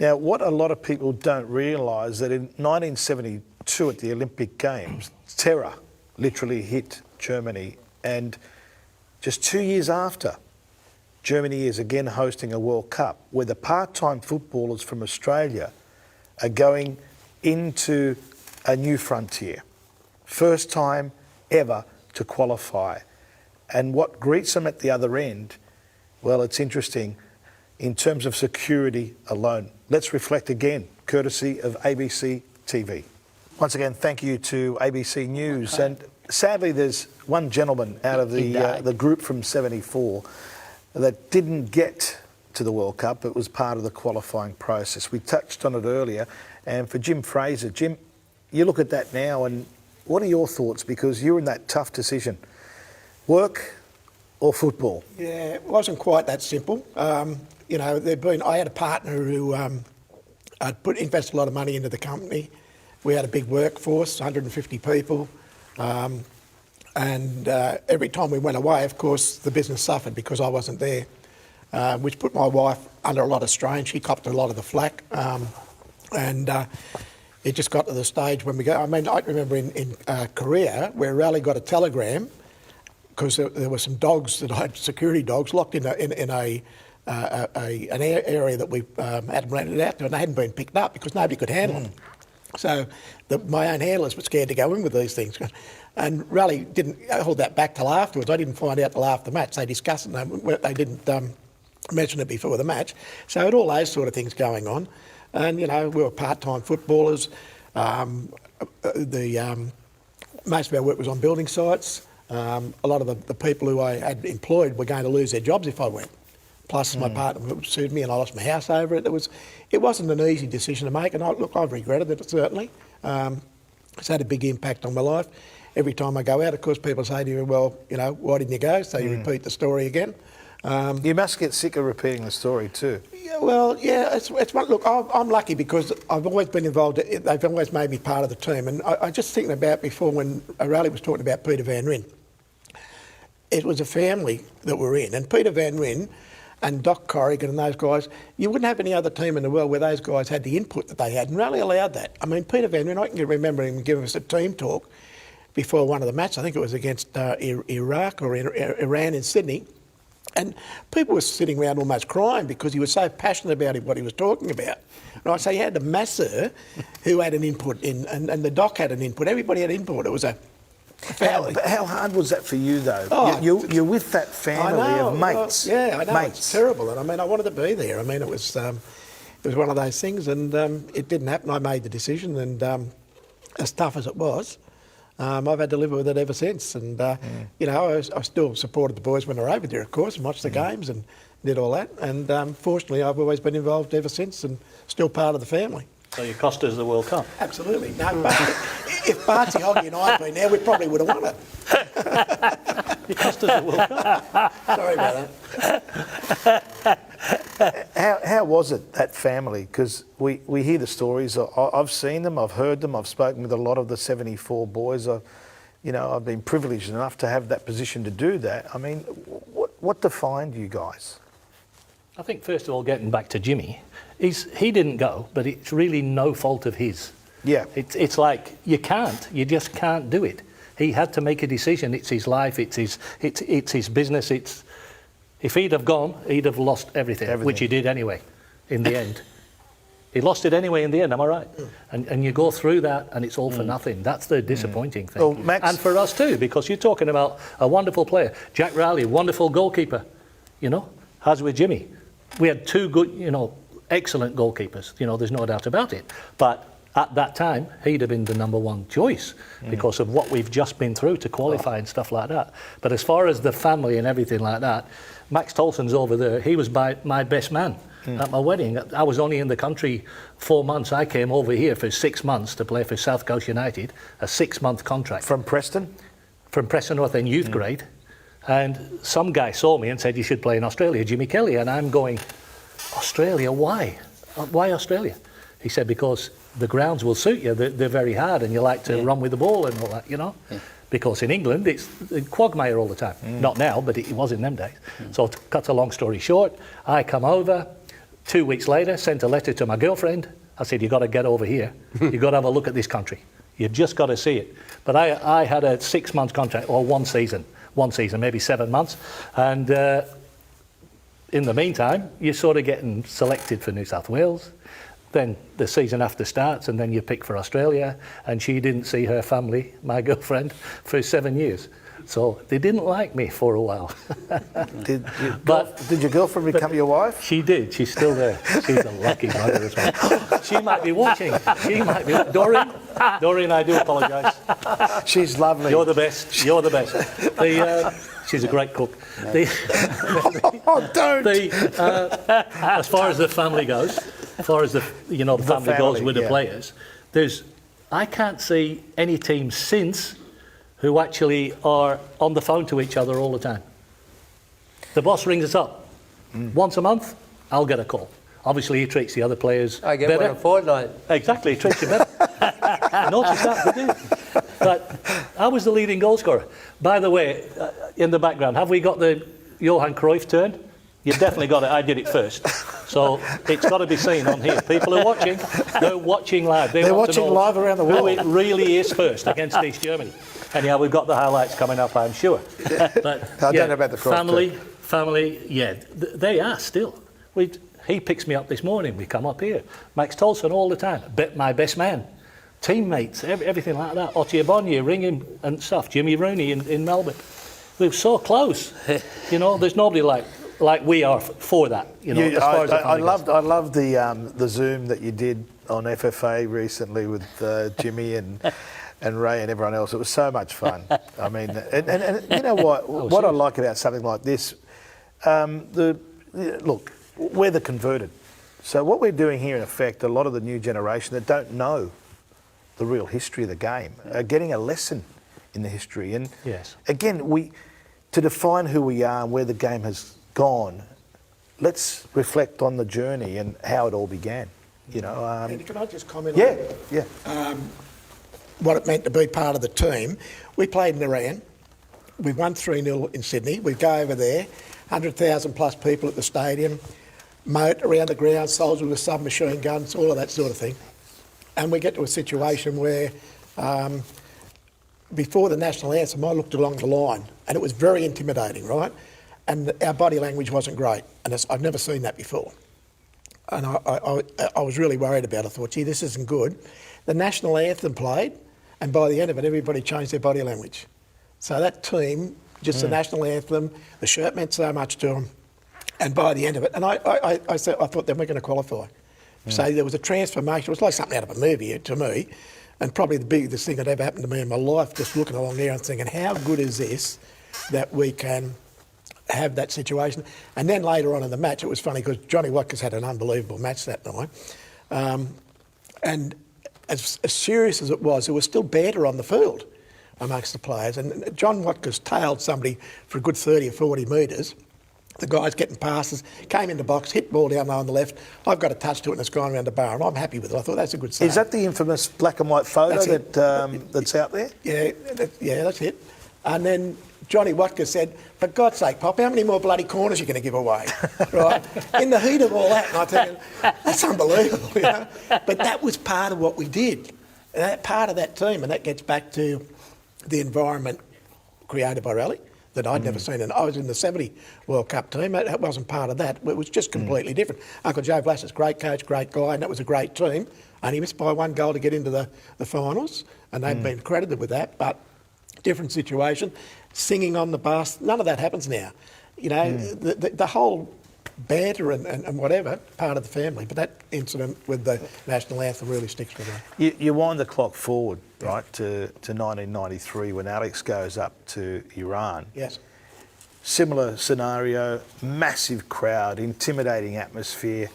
[SPEAKER 1] Now, what a lot of people don't realise that in 1972 at the Olympic Games, terror literally hit Germany, and just 2 years after, Germany is again hosting a World Cup where the part-time footballers from Australia are going into a new frontier. First time ever to qualify. And what greets them at the other end, well, it's interesting in terms of security alone. Let's reflect again, courtesy of ABC TV. Once again, thank you to ABC News. Okay. And sadly, there's one gentleman out of the group from 74 that didn't get to the World Cup. It was part of the qualifying process. We touched on it earlier. And for Jim Fraser, Jim, you look at that now and what are your thoughts? Because you're in that tough decision. Work or football?
[SPEAKER 4] Yeah, it wasn't quite that simple. You know, I had a partner who had invested a lot of money into the company. We had a big workforce, 150 people. And every time we went away, of course, the business suffered because I wasn't there, which put my wife under a lot of strain. She copped a lot of the flack. And it just got to the stage when we go. I mean, I remember in Korea where Rale got a telegram because there were some dogs that I had, security dogs, locked in an area that we had rented out to, and they hadn't been picked up because nobody could handle them. So my own handlers were scared to go in with these things. And Rale didn't hold that back till afterwards. I didn't find out till after the match. They discussed it. They didn't mention it before the match. So had all those sort of things going on. And, you know, we were part-time footballers. Most of our work was on building sites. A lot of the people who I had employed were going to lose their jobs if I went. Plus, my partner sued me and I lost my house over it. It wasn't an easy decision to make, and I've regretted it, certainly. It's had a big impact on my life. Every time I go out, of course, people say to you, well, you know, why didn't you go? So you repeat the story again.
[SPEAKER 1] You must get sick of repeating the story too.
[SPEAKER 4] Yeah, well, yeah, it's one. Look, I'm lucky because I've always been involved. They've always made me part of the team. And I just thinking about before when Rale was talking about Peter Van Ryn. It was a family that we're in. And Peter Van Ryn and Doc Corrigan and those guys, you wouldn't have any other team in the world where those guys had the input that they had and Rale allowed that. I mean, Peter Van Ryn, I can remember him giving us a team talk before one of the matches. I think it was against Iraq or Iran in Sydney. And people were sitting around almost crying because he was so passionate about what he was talking about. And I say he had the masseur who had an input in, and the doc had an input. Everybody had input. It was a family.
[SPEAKER 1] How hard was that for you, though?
[SPEAKER 4] Oh,
[SPEAKER 1] you're with that family of mates.
[SPEAKER 4] Well, yeah, I know.
[SPEAKER 1] Mates.
[SPEAKER 4] It's terrible. And I mean, I wanted to be there. I mean, it was one of those things, and it didn't happen. I made the decision, and as tough as it was, I've had to live with it ever since. And, you know, I still supported the boys when they were over there, of course, and watched the games and did all that. And fortunately, I've always been involved ever since and still part of the family.
[SPEAKER 3] So you cost us the World Cup?
[SPEAKER 4] Absolutely. No, but if Barty, Hoggy and I had been there, we probably would have won it.
[SPEAKER 3] You cost us the World Cup.
[SPEAKER 4] Sorry about that.
[SPEAKER 1] How was it, that family? Because we hear the stories. I've seen them, I've heard them, I've spoken with a lot of the 74 boys. I've been privileged enough to have that position to do that. I mean, what defined you guys?
[SPEAKER 3] I think, first of all, getting back to Jimmy, he didn't go, but it's really no fault of his. Yeah. It's like, you just can't do it. He had to make a decision. It's his life, it's his business. If he'd have gone, he'd have lost everything, which he did anyway, in the end. He lost it anyway in the end, am I right? And you go through that and it's all for nothing. That's the disappointing thing.
[SPEAKER 1] Well, Max,
[SPEAKER 3] and for us too, because you're talking about a wonderful player. Jack Rale, wonderful goalkeeper, as with Jimmy. We had two good, excellent goalkeepers, there's no doubt about it. But at that time, he'd have been the number one choice because of what we've just been through to qualify and stuff like that. But as far as the family and everything like that, Max Tolson's over there. He was my best man at my wedding. I was only in the country 4 months. I came over here for 6 months to play for South Coast United, a 6-month contract.
[SPEAKER 1] From Preston?
[SPEAKER 3] From Preston North End youth grade. And some guy saw me and said, you should play in Australia, Jimmy Kelly. And I'm going, Australia, why? Why Australia? He said, because the grounds will suit you. They're very hard and you like to run with the ball and all that, Yeah. Because in England, it's quagmire all the time. Not now, but it was in them days. So to cut a long story short, I come over. 2 weeks later, sent a letter to my girlfriend. I said, you've got to get over here. You've got to have a look at this country. You've just got to see it. But I had a 6-month contract, or 1 season, maybe 7 months. And in the meantime, you're sort of getting selected for New South Wales. then the season after starts, and then you pick for Australia, and she didn't see her family, my girlfriend, for 7 years. So they didn't like me for a while.
[SPEAKER 1] Did your girlfriend become your wife?
[SPEAKER 3] She did. She's still there. She's a lucky mother as well. She might be watching. She might be. Doreen, I do apologise.
[SPEAKER 1] She's lovely.
[SPEAKER 3] You're the best. You're the best. She's a great cook.
[SPEAKER 1] Oh, don't.
[SPEAKER 3] As far as the family goes, as far as the family goes with the players, I can't see any team since who actually are on the phone to each other all the time. The boss rings us up. Once a month, I'll get a call. Obviously, he treats the other players
[SPEAKER 5] I get
[SPEAKER 3] better.
[SPEAKER 5] one a fortnight.
[SPEAKER 3] Exactly, he treats you better. Notice that, we do. But I was the leading goal scorer. By the way, in the background, have we got the Johan Cruyff turn? You've definitely got it. I did it first. So it's got to be seen on here. People are watching. They're watching live. They're
[SPEAKER 1] watching live around the world.
[SPEAKER 3] Who it really is first against East Germany. Anyhow, we've got the highlights coming up, I'm sure. But,
[SPEAKER 1] I don't know about the Cruyff
[SPEAKER 3] family, yeah, they are still. He picks me up this morning. We come up here. Max Tolson all the time. My best man. Teammates, everything like that. Otti Abonye, ring him and stuff. Jimmy Rooney in Melbourne. We're so close. There's nobody like we are for that. As far as
[SPEAKER 1] I loved the Zoom that you did on FFA recently with Jimmy and Ray and everyone else. It was so much fun. I mean, and you know what I like about something like this, look, we're the converted. So what we're doing here, in effect, a lot of the new generation that don't know the real history of the game are getting a lesson in the history. And again, to define who we are and where the game has gone, let's reflect on the journey and how it all began.
[SPEAKER 4] Andy, can I just comment on that?
[SPEAKER 1] Yeah.
[SPEAKER 4] What it meant to be part of the team. We played in Iran. We won 3-0 in Sydney. We go over there, 100,000 plus people at the stadium, moat around the ground, soldiers with submachine guns, all of that sort of thing. And we get to a situation where before the national anthem, I looked along the line and it was very intimidating, right? And our body language wasn't great. And I've never seen that before. And I was really worried about it. I thought, gee, this isn't good. The national anthem played, and by the end of it, everybody changed their body language. So that team, just the national anthem, the shirt meant so much to them. And by the end of it, and I thought then we're going to qualify. So there was a transformation. It was like something out of a movie to me, and probably the biggest thing that ever happened to me in my life, just looking along there and thinking, how good is this that we can have that situation? And then later on in the match, it was funny because Johnny Watkins had an unbelievable match that night. And as serious as it was, there was still banter on the field amongst the players. And John Watkins tailed somebody for a good 30 or 40 metres. The guy's getting passes, came in the box, hit ball down low on the left. I've got a touch to it and it's gone around the bar, and I'm happy with it. I thought that's a good save.
[SPEAKER 1] Is that the infamous black and white photo that's out there?
[SPEAKER 4] Yeah, that's it. And then Johnny Watkins said, for God's sake, Pop, how many more bloody corners are you going to give away? Right? In the heat of all that, and I thinking, that's unbelievable, But that was part of what we did. Part of that team, and that gets back to the environment created by Rale that I'd never seen. And I was in the 70 World Cup team. That wasn't part of that. It was just completely different. Uncle Joe Vlasic, great coach, great guy, and that was a great team. Only missed by one goal to get into the finals, and they've been credited with that. But different situation. Singing on the bus, none of that happens now. The whole banter and whatever, part of the family. But that incident with the national anthem really sticks with me.
[SPEAKER 1] You wind the clock forward, right, to 1993 when Alex goes up to Iran.
[SPEAKER 4] Yes.
[SPEAKER 1] Similar scenario, massive crowd, intimidating atmosphere.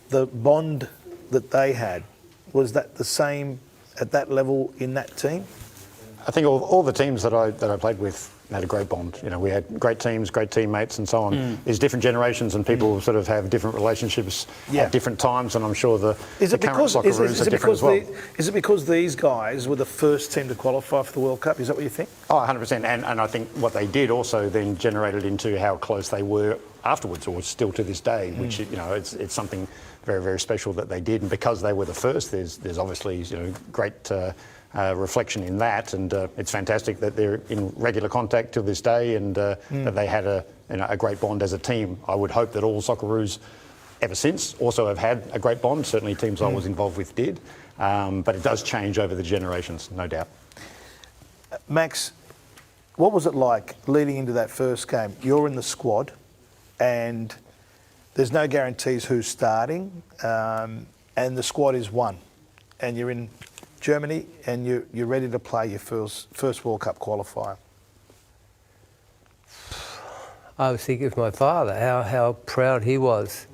[SPEAKER 1] The bond that they had, was that the same at that level in that team?
[SPEAKER 6] I think all the teams that I played with had a great bond. We had great teams, great teammates, and so on. There's different generations, and people sort of have different relationships at different times. And I'm sure the current Socceroos are different as well.
[SPEAKER 1] Is it because these guys were the first team to qualify for the World Cup? Is that what you think?
[SPEAKER 6] Oh, 100%. And I think what they did also then generated into how close they were afterwards, or still to this day. Which it's something very, very special that they did. And because they were the first, there's obviously great. Reflection in that, and it's fantastic that they're in regular contact to this day, and that they had a great bond as a team. I would hope that all Socceroos ever since. Also have had a great bond. Certainly teams I was involved with did. But it does change over the generations, no doubt.
[SPEAKER 1] Max, what was it like leading into that first game? You're in the squad and there's no guarantees who's starting, and the squad is one. And you're in Germany and you're ready to play your first World Cup qualifier.
[SPEAKER 5] I was thinking of my father, how proud he was.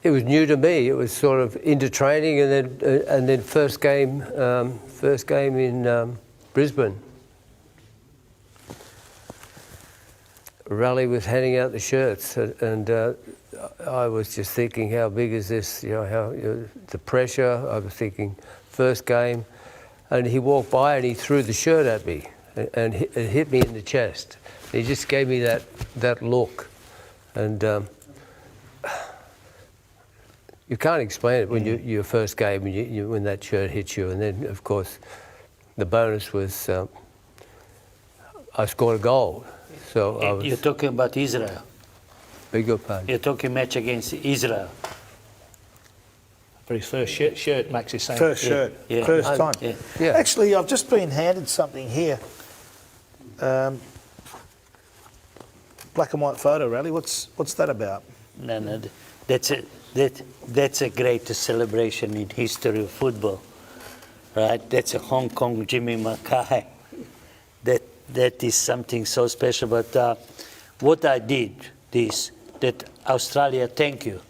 [SPEAKER 5] It was new to me. It was sort of into training, and then first game in Brisbane. Rale was handing out the shirts, and I was just thinking, how big is this? The pressure. I was thinking, first game, and he walked by and he threw the shirt at me, and it hit me in the chest. He just gave me that look, and you can't explain it when your first game when that shirt hits you. And then, of course, the bonus was I scored a goal. So
[SPEAKER 2] you're talking about Israel.
[SPEAKER 5] Beg your pardon.
[SPEAKER 2] You're talking match against Israel.
[SPEAKER 3] For his first shirt, Max is saying.
[SPEAKER 1] First shirt,
[SPEAKER 2] Yeah.
[SPEAKER 1] first time.
[SPEAKER 5] Yeah.
[SPEAKER 1] Actually, I've just been handed something here. Black and white photo, Rale. What's that about?
[SPEAKER 2] No, that's a great celebration in history of football, right? That's a Hong Kong Jimmy Mackay. That is something so special. But what I did is that Australia, thank you,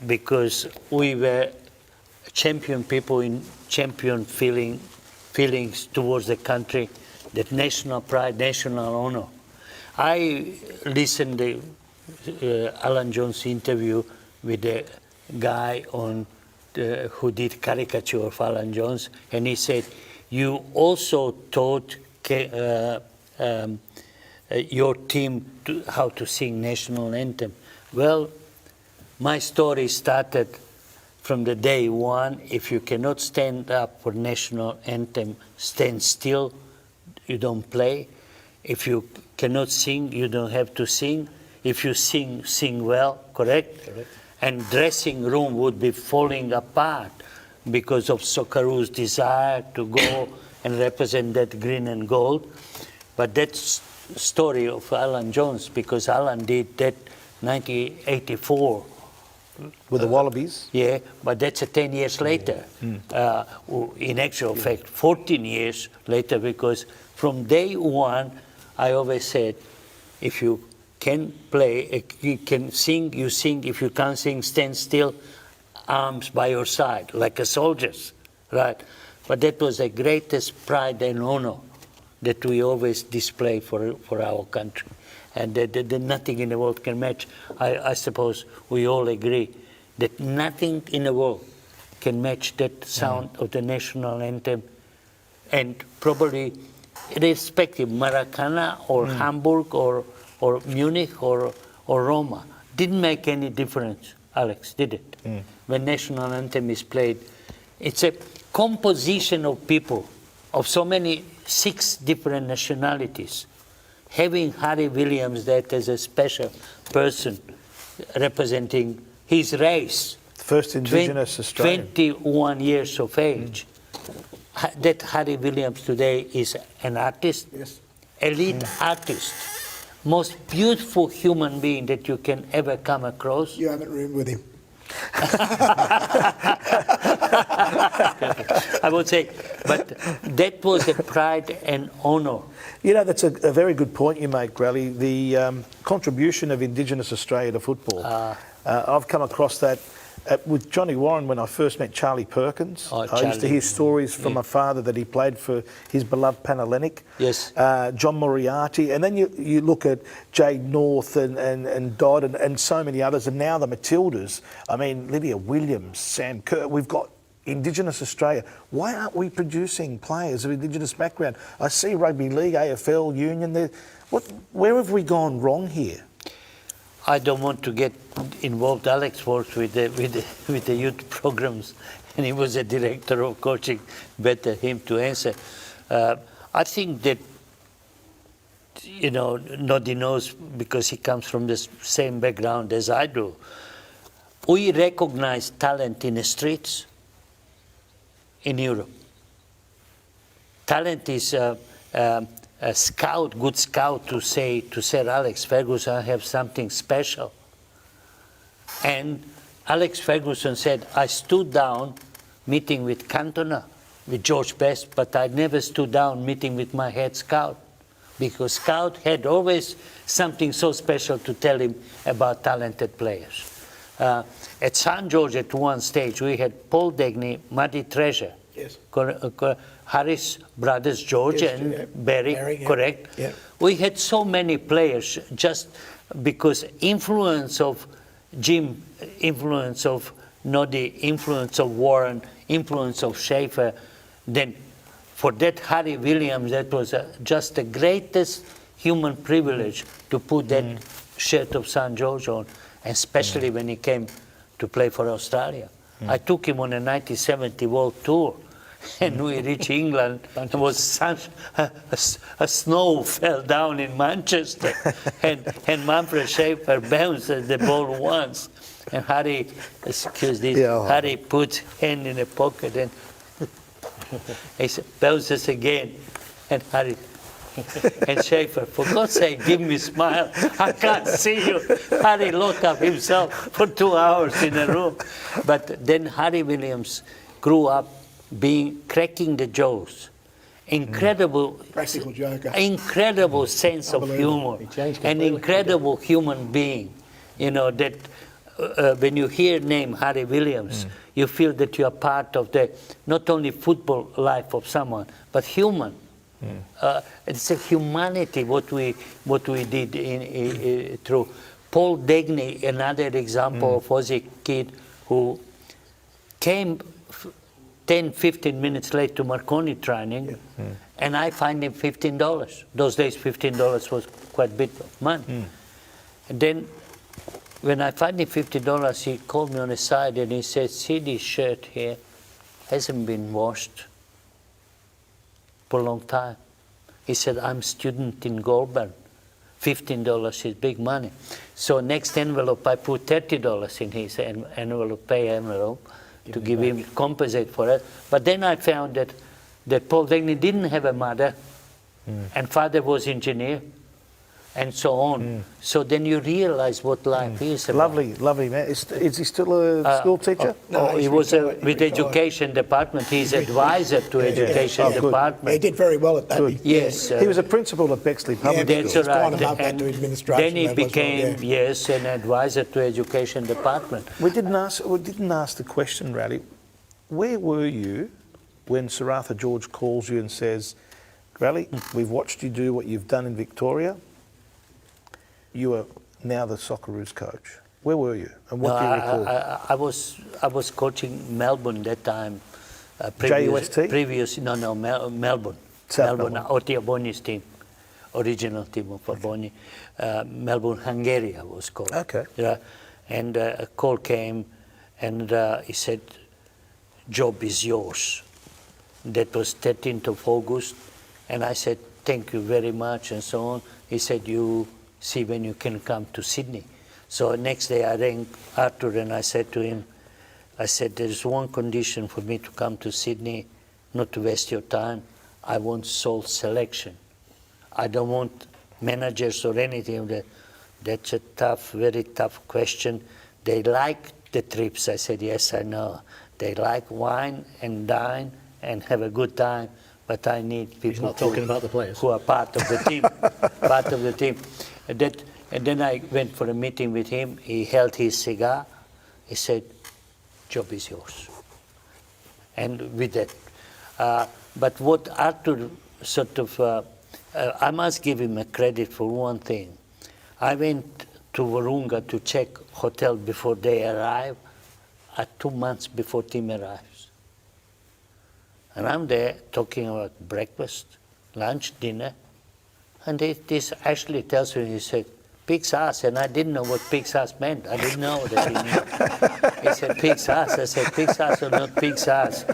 [SPEAKER 2] because we were champion people in champion feelings towards the country, that national pride, national honor. I listened to Alan Jones' interview with the guy who did caricature of Alan Jones, and he said, you also taught your team how to sing national anthem. Well, my story started from the day one. If you cannot stand up for national anthem, stand still, you don't play. If you cannot sing, you don't have to sing. If you sing, sing well, correct? Correct. And dressing room would be falling apart because of Socceroos' desire to go and represent that green and gold. But that's story of Alan Jones, because Alan did that 1984.
[SPEAKER 1] With the Wallabies?
[SPEAKER 2] Yeah, but that's 10 years later. In actual fact, 14 years later, because from day one, I always said, if you can play, you can sing, you sing. If you can't sing, stand still, arms by your side, like a soldiers, right? But that was the greatest pride and honor that we always display for our country. And that nothing in the world can match. I suppose we all agree that nothing in the world can match that sound of the national anthem. And probably irrespective, Maracana or Hamburg or Munich or Roma, didn't make any difference, Alex, did it? When national anthem is played, it's a composition of people, of so many 6 different nationalities. Having Harry Williams that as a special person representing his race.
[SPEAKER 1] First Indigenous Australian.
[SPEAKER 2] 21 years of age. That Harry Williams today is an artist,
[SPEAKER 4] Yes.
[SPEAKER 2] elite artist, most beautiful human being that you can ever come across.
[SPEAKER 4] You haven't roomed with him.
[SPEAKER 2] I would say, but that was a pride and honor.
[SPEAKER 1] You know, that's a very good point you make, Rale. The contribution of Indigenous Australia to football. I've come across that with Johnny Warren when I first met Charlie Perkins. I used to hear stories from my father that he played for his beloved Panhellenic.
[SPEAKER 2] Yes.
[SPEAKER 1] John Moriarty. And then you look at Jade North and Dodd and so many others. And now the Matildas. I mean, Lydia Williams, Sam Kerr. We've got Indigenous Australia. Why aren't we producing players of Indigenous background? I see Rugby League, AFL, Union. Where have we gone wrong here?
[SPEAKER 2] I don't want to get involved. Alex worked with the youth programs, and he was a director of coaching. Better him to answer. I think that you know, nobody knows because he comes from the same background as I do. We recognize talent in the streets in Europe. Talent is a scout, good scout to say to Sir Alex Ferguson, I have something special. And Alex Ferguson said, I stood down meeting with Cantona, with George Best, but I never stood down meeting with my head scout, because scout had always something so special to tell him about talented players. At St. George at one stage, we had Paul Degny, Muddy Treasure,
[SPEAKER 4] Yes.
[SPEAKER 2] Harris brothers, George
[SPEAKER 4] Yes,
[SPEAKER 2] and
[SPEAKER 4] yeah.
[SPEAKER 2] Barry,
[SPEAKER 4] Yeah.
[SPEAKER 2] correct?
[SPEAKER 4] Yeah.
[SPEAKER 2] We had so many players just because influence of Jim, influence of Noddy, influence of Warren, influence of Schaefer. Then for that Harry Williams, that was just the greatest human privilege to put that shirt of St. George on, especially when he came to play for Australia. I took him on a 1970 World Tour, and we reached England, and was such a snow fell down in Manchester, and Manfred Schaefer bounced the ball once, and Harry, excuse this, Harry put hand in the pocket and he bounces again, and Harry. And Schaefer, for God's sake, give me a smile. I can't see you. Harry locked up himself for 2 hours in a room. But then Harry Williams grew up cracking the jokes. Incredible,
[SPEAKER 4] Practical joker.
[SPEAKER 2] incredible sense of humor. An incredible human being. You know, that when you hear name Harry Williams, you feel that you are part of the, not only football life of someone, but human. It's a humanity what we did through Paul Degny, another example of Aussie kid who came 10-15 minutes late to Marconi training, and I fined him $15. Those days $15 was quite a bit of money. And then when I fined him $50, he called me on the side and he said, see this shirt here hasn't been washed for a long time. He said, I'm student in Goulburn. $15 is big money. So next envelope, I put $30 in his pay envelope to give him, compensate for it. But then I found that Paul Degny didn't have a mother, and father was engineer, and so on. So then you realize what life is about.
[SPEAKER 1] Lovely man. Is he still a school teacher?
[SPEAKER 2] No, he was with education department. He's advisor to education department.
[SPEAKER 4] He did very well at that.
[SPEAKER 2] Yes.
[SPEAKER 1] He was a principal at Bexley Public
[SPEAKER 2] That's
[SPEAKER 1] School.
[SPEAKER 2] right.
[SPEAKER 4] Gone above that to administration
[SPEAKER 2] Then he
[SPEAKER 4] level as well,
[SPEAKER 2] became, yes, an advisor to education department.
[SPEAKER 1] We didn't ask the question, Raleigh. Where were you when Sir Arthur George calls you and says, Raleigh, we've watched you do what you've done in Victoria. You are now the Socceroos coach. Where were you, and what do you recall?
[SPEAKER 2] I was coaching Melbourne that time.
[SPEAKER 1] JUST?
[SPEAKER 2] Melbourne.
[SPEAKER 1] South
[SPEAKER 2] Melbourne, Otia Boni's team, original team of Boni. Melbourne, Hungary was called.
[SPEAKER 1] Okay.
[SPEAKER 2] Yeah, and a call came, and he said, job is yours. That was 13th of August, and I said, thank you very much, and so on. He said, you see when you can come to Sydney. So next day I rang Arthur and I said to him, I said, there's one condition for me to come to Sydney, not to waste your time. I want sole selection. I don't want managers or anything of that. That's a tough, very tough question. They like the trips. I said, yes, I know. They like wine and dine and have a good time, but I need people
[SPEAKER 3] He's not talking about the players.
[SPEAKER 2] who are part of the team, part of the team. And then I went for a meeting with him. He held his cigar. He said, job is yours. And with that. But what Arthur sort of, I must give him a credit for one thing. I went to Virunga to check hotel before they arrive, 2 months before team arrives. And I'm there talking about breakfast, lunch, dinner. And this Ashley tells me, he said, pig's ass. And I didn't know what pig's ass meant. I didn't know that he knew. He said, pig's ass. I said, pig's ass or not pig's ass?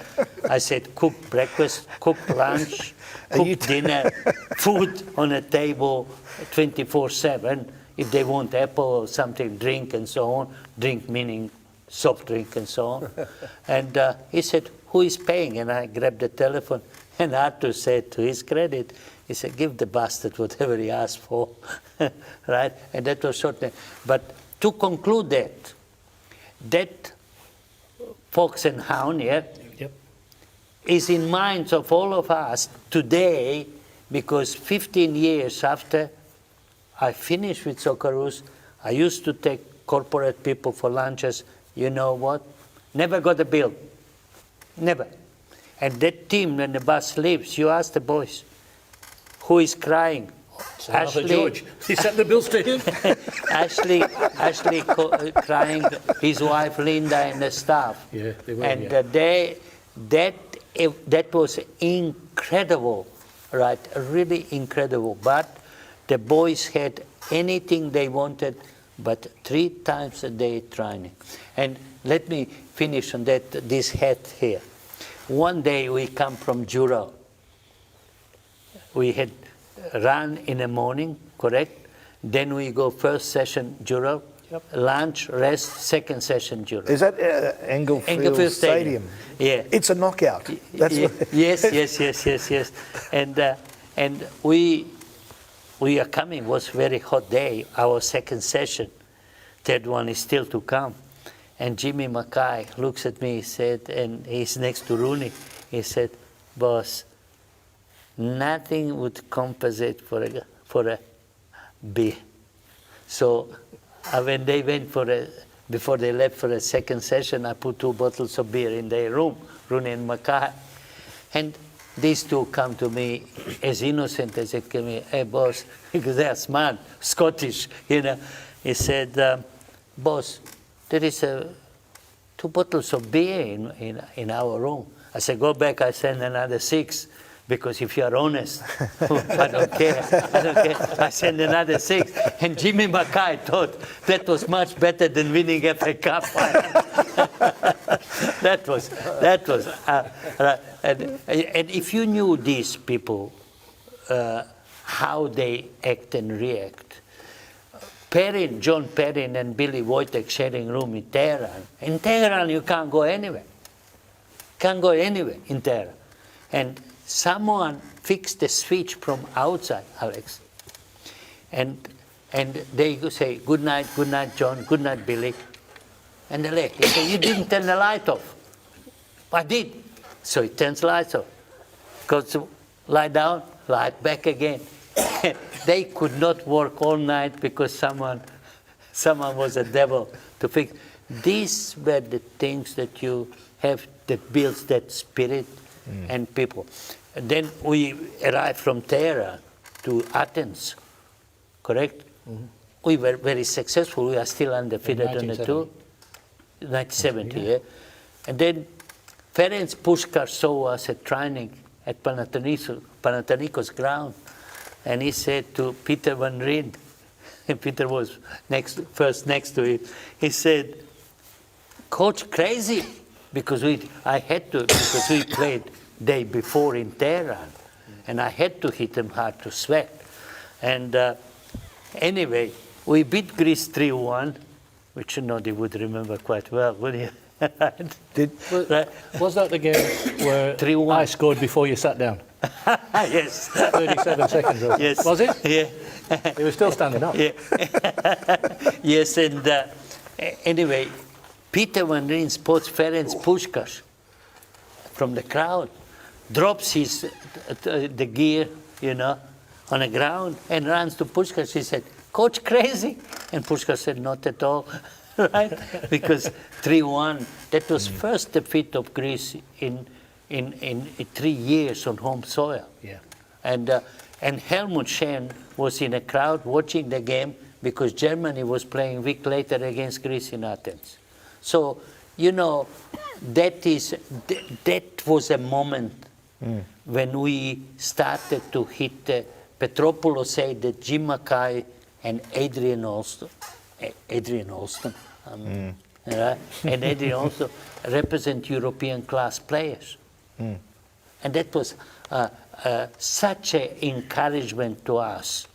[SPEAKER 2] I said, cook breakfast, cook lunch, cook dinner, food on a table 24/7. If they want apple or something, drink and so on. Drink meaning soft drink and so on. And he said, who is paying? And I grabbed the telephone. And Arthur said, to his credit, he said, give the bastard whatever he asked for. Right? And that was short. But to conclude that Fox and Hound, is in minds of all of us today, because 15 years after I finished with Socceroos, I used to take corporate people for lunches. You know what? Never got a bill. Never. And that team, when the bus leaves, you ask the boys, who is crying?
[SPEAKER 3] Ashley. George. He sent the bills to him.
[SPEAKER 2] Ashley crying, his wife Linda and the staff.
[SPEAKER 3] Yeah, they were,
[SPEAKER 2] and that was incredible, right? Really incredible. But the boys had anything they wanted, but 3 times a day training. And let me finish on that. This hat here. One day we come from Jura. We had run in the morning, correct? Then we go first session Jura, lunch, rest, second session Jura.
[SPEAKER 1] Is that Englefield Stadium?
[SPEAKER 2] Yeah.
[SPEAKER 1] It's a knockout. That's
[SPEAKER 2] Yes. And we are coming. It was a very hot day. Our second session, third one is still to come. And Jimmy Mackay looks at me, he said, and he's next to Rooney, he said, boss, nothing would compensate for a beer. So when they went before they left for a second session, I put 2 bottles of beer in their room, Rooney and Mackay. And these two come to me as innocent as they came in. Hey, boss, because they are smart, Scottish, you know. He said, boss, there is 2 bottles of beer in our room. I said, go back, I send another 6. Because if you are honest, I don't care. I send another 6. And Jimmy Mackay thought that was much better than winning FA Cup. that was. And if you knew these people, how they act and react. John Perrin and Billy Wojtek sharing room in Tehran. In Tehran, you can't go anywhere. Can't go anywhere in Tehran. And someone fixed the switch from outside, Alex. And they say, good night, John, good night, Billy. And they left. He said, you didn't turn the light off. I did. So he turns the lights off. Goes to lie down, light back again. They could not work all night because someone was a devil to fix. These were the things that you have that builds that spirit and people. And then we arrived from Tehran to Athens, correct? Mm-hmm. We were very successful. We are still undefeated on the tour. 1970, yeah. And then Ferenc Puskar saw us at training at Panathinaikos ground. And he said to Peter Van Rijn, and Peter was first next to him, he said, Coach, crazy. Because I had to, because we played day before in Tehran, and I had to hit them hard to sweat. And anyway, we beat Greece 3-1, which they would remember quite well, wouldn't you?
[SPEAKER 3] Was that the game where
[SPEAKER 2] 3-1.
[SPEAKER 3] I scored before you sat down?
[SPEAKER 2] Yes.
[SPEAKER 3] 37 seconds.
[SPEAKER 2] Yes.
[SPEAKER 3] Was it?
[SPEAKER 2] Yeah.
[SPEAKER 3] He was still standing up.
[SPEAKER 2] Yeah. Yes, and anyway, Peter Van Rijn spots Ferenc Puskar from the crowd, drops the gear, on the ground and runs to Puskar. He said, Coach, crazy? And Puskar said, not at all, right? Because 3-1, that was first defeat of Greece in 3 years on home soil.
[SPEAKER 3] Yeah.
[SPEAKER 2] And Helmut Schön was in a crowd watching the game because Germany was playing a week later against Greece in Athens. So, that was a moment when we started to hit. Petropoulos said that Jim Mackay and Adrian Alston, right? And Adrian Alston represent European class players. And that was such an encouragement to us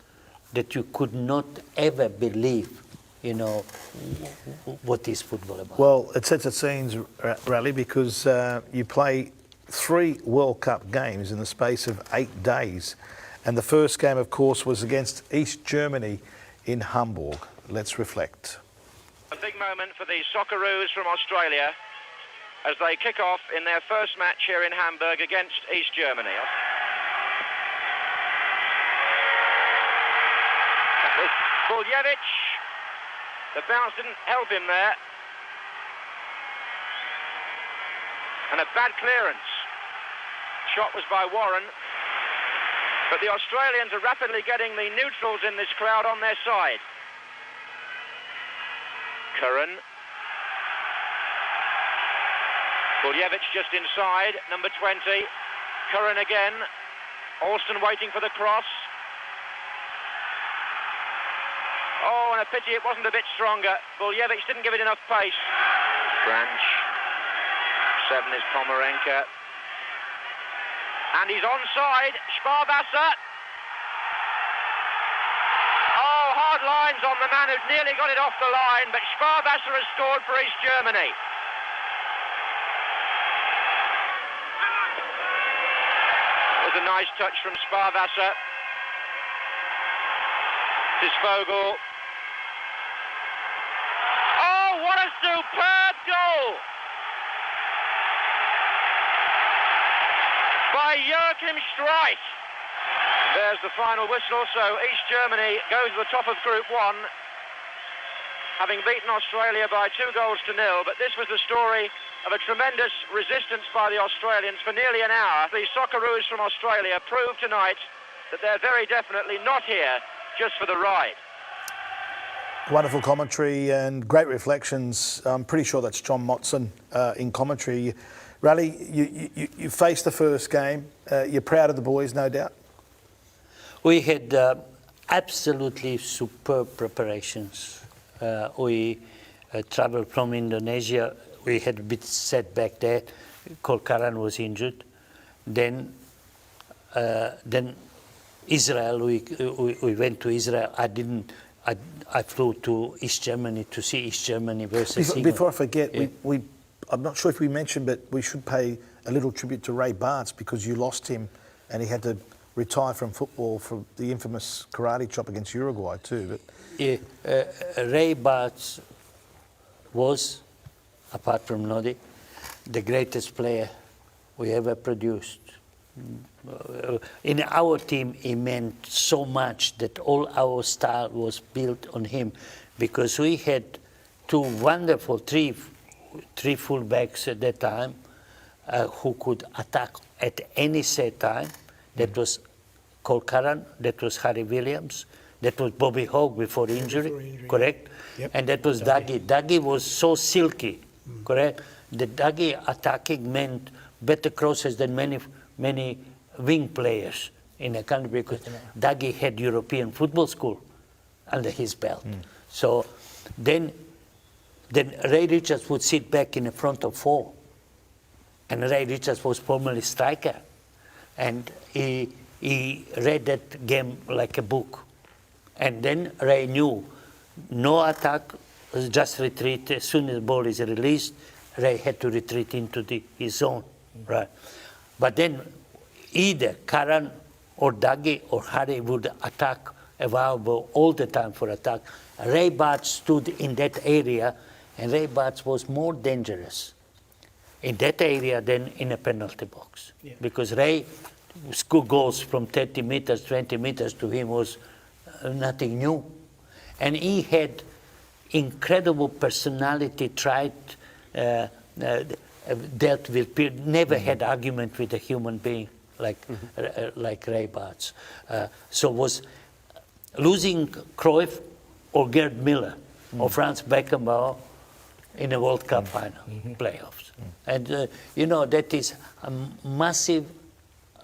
[SPEAKER 2] that you could not ever believe, you know, what is football about.
[SPEAKER 1] Well, it sets its scenes, Rale, because you play 3 World Cup games in the space of 8 days. And the first game, of course, was against East Germany in Hamburg. Let's reflect.
[SPEAKER 7] A big moment for the Socceroos from Australia as they kick off in their first match here in Hamburg against East Germany. Buljevic, the bounce didn't help him there. And a bad clearance. Shot was by Warren. But the Australians are rapidly getting the neutrals in this crowd on their side. Curran. Buljevic just inside, number 20. Curran again. Alston waiting for the cross. Oh, and a pity it wasn't a bit stronger. Buljevic didn't give it enough pace. Branch. 7 is Pomerenka. And he's onside. Sparwasser. Oh, hard lines on the man who'd nearly got it off the line, but Sparwasser has scored for East Germany. There's a nice touch from Sparwasser. This is Vogel. Oh, what a superb goal by Joachim Streit. There's the final whistle, so East Germany goes to the top of Group 1, having beaten Australia by 2-0. But this was the story of a tremendous resistance by the Australians for nearly an hour. The Socceroos from Australia proved tonight that they're very definitely not here just for the ride.
[SPEAKER 1] Wonderful commentary and great reflections. I'm pretty sure that's John Motson in commentary. Rale, you faced the first game. You're proud of the boys, no doubt?
[SPEAKER 2] We had absolutely superb preparations. We traveled from Indonesia. We had a bit setback there. Kolkaran was injured. Then Israel, we went to Israel. I flew to East Germany to see East Germany versus England.
[SPEAKER 1] Before I forget,
[SPEAKER 2] Yeah.
[SPEAKER 1] I'm not sure if we mentioned, but we should pay a little tribute to Ray Bartz because you lost him and he had to retire from football for the infamous karate chop against Uruguay too. But
[SPEAKER 2] Yeah, Ray Bartz was, apart from Nodi, the greatest player we ever produced. In our team, he meant so much that all our style was built on him because we had 2 wonderful, three fullbacks at that time who could attack at any set time. That was Kolkaran, that was Harry Williams, that was Bobby Hogg before injury, correct?
[SPEAKER 4] Yep.
[SPEAKER 2] And that was Dougie. Dougie was so silky, correct? The Dougie attacking meant better crosses than many wing players in the country because Dougie had European football school under his belt. So then Ray Richards would sit back in the front of 4. And Ray Richards was formerly striker. And he read that game like a book. And then Ray knew no attack, just retreat. As soon as the ball is released, Ray had to retreat into his zone. Right. But then either Karan or Dougie or Harry would attack, available all the time for attack. Ray Bartz stood in that area, and Ray Bartz was more dangerous in that area than in a penalty box. Yeah. Because Ray scored goals from 30 meters, 20 meters to him was nothing new. And he had incredible personality, dealt with people, never had argument with a human being like Ray Bartz. So was losing Cruyff or Gerd Müller or Franz Beckenbauer in a World Cup final playoffs. And that is a massive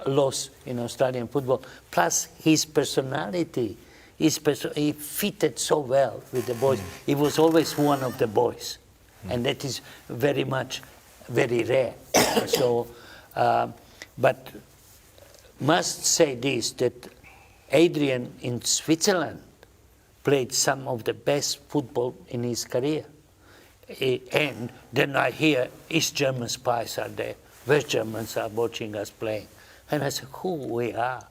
[SPEAKER 2] loss in Australian football. Plus his personality, he fitted so well with the boys. He was always one of the boys. And that is very rare. So But must say this, that Adrian in Switzerland played some of the best football in his career. And then I hear East German spies are there, West Germans are watching us playing. And I said, who we are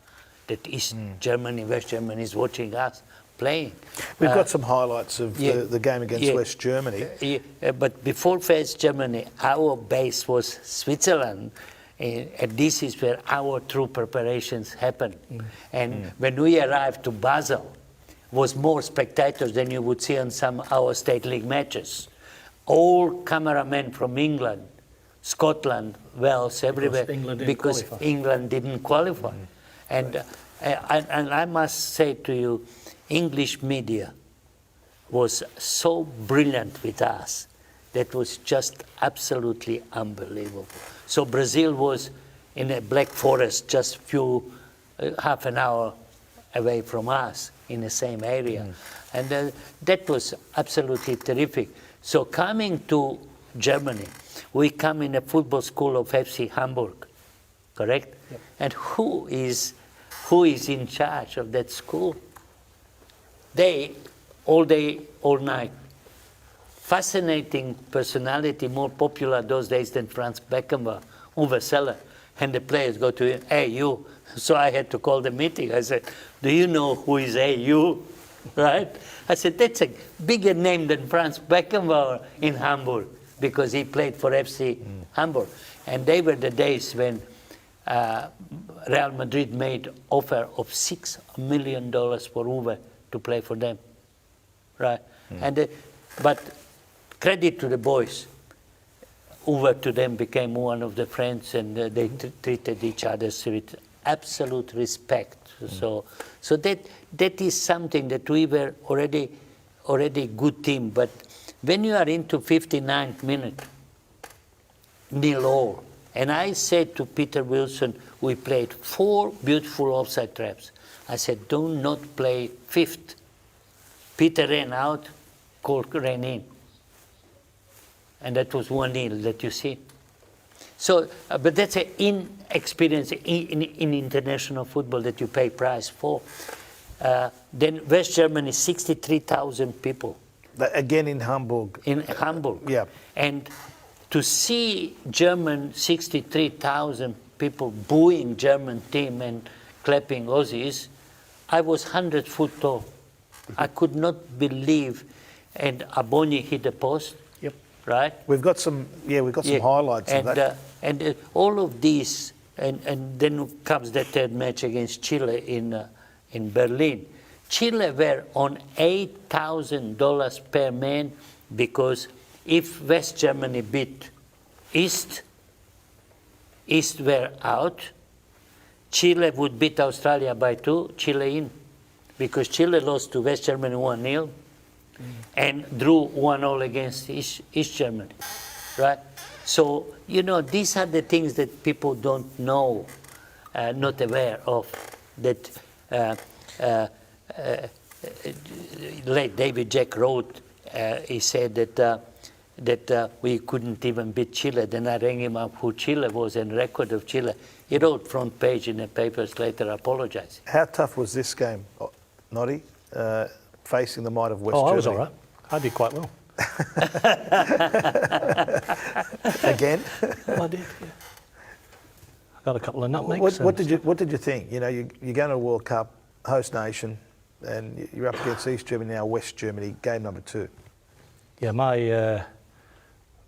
[SPEAKER 2] that East Germany, West Germany is watching us playing.
[SPEAKER 1] We've got some highlights of the game against West Germany.
[SPEAKER 2] But before West Germany, our base was Switzerland. And this is where our true preparations happened. And when we arrived to Basel, was more spectators than you would see on some our state league matches. All cameramen from England, Scotland, Wales, everywhere, because England didn't qualify. And I must say to you, English media was so brilliant with us. That was just absolutely unbelievable. So Brazil was in a Black Forest, just half an hour away from us in the same area. And that was absolutely terrific. So coming to Germany, we come in a football school of FC Hamburg, correct? Yep. And who is in charge of that school? They, all day, all night. Fascinating personality, more popular those days than Franz Beckenbauer, Uwe Seller. And the players go to him, hey, you. So I had to call the meeting. I said, do you know who is hey, you? Right? I said, that's a bigger name than Franz Beckenbauer in Hamburg, because he played for FC Hamburg. And they were the days when Real Madrid made offer of $6 million for Uwe to play for them. Right? And but credit to the boys. Uwe to them became one of the friends, and they treated each other with absolute respect. So that is something that we were already good team. But when you are into 59th minute, 0-0, and I said to Peter Wilson, we played 4 beautiful offside traps. I said, do not play 5th. Peter ran out, Cork ran in. And that was 1-0 that you see. So, but that's an inexperience in international football that you pay price for. Then West Germany, 63,000 people.
[SPEAKER 1] Again in Hamburg.
[SPEAKER 2] In Hamburg.
[SPEAKER 1] Yeah.
[SPEAKER 2] And to see German 63,000 people booing German team and clapping Aussies, I was 100 foot tall. I could not believe, and Aboni hit the post. Right?
[SPEAKER 1] We've got some highlights of that.
[SPEAKER 2] And all of these, and then comes the third match against Chile in Berlin. Chile were on $8,000 per man, because if West Germany beat East were out, Chile would beat Australia by 2, Chile in. Because Chile lost to West Germany 1-0. And drew 1-0 against East Germany, right? So, these are the things that people don't know, not aware of, that late David Jack wrote, he said that we couldn't even beat Chile. Then I rang him up who Chile was and record of Chile. He wrote front page in the papers later apologizing.
[SPEAKER 1] How tough was this game, Noddy? Facing the might of West Germany.
[SPEAKER 3] I was all right. I did quite well.
[SPEAKER 1] Again?
[SPEAKER 3] I did, yeah. I got a couple of nutmegs.
[SPEAKER 1] What did you think? You're going to a World Cup, host nation, and you're up against East Germany, now West Germany, game number 2.
[SPEAKER 3] Yeah,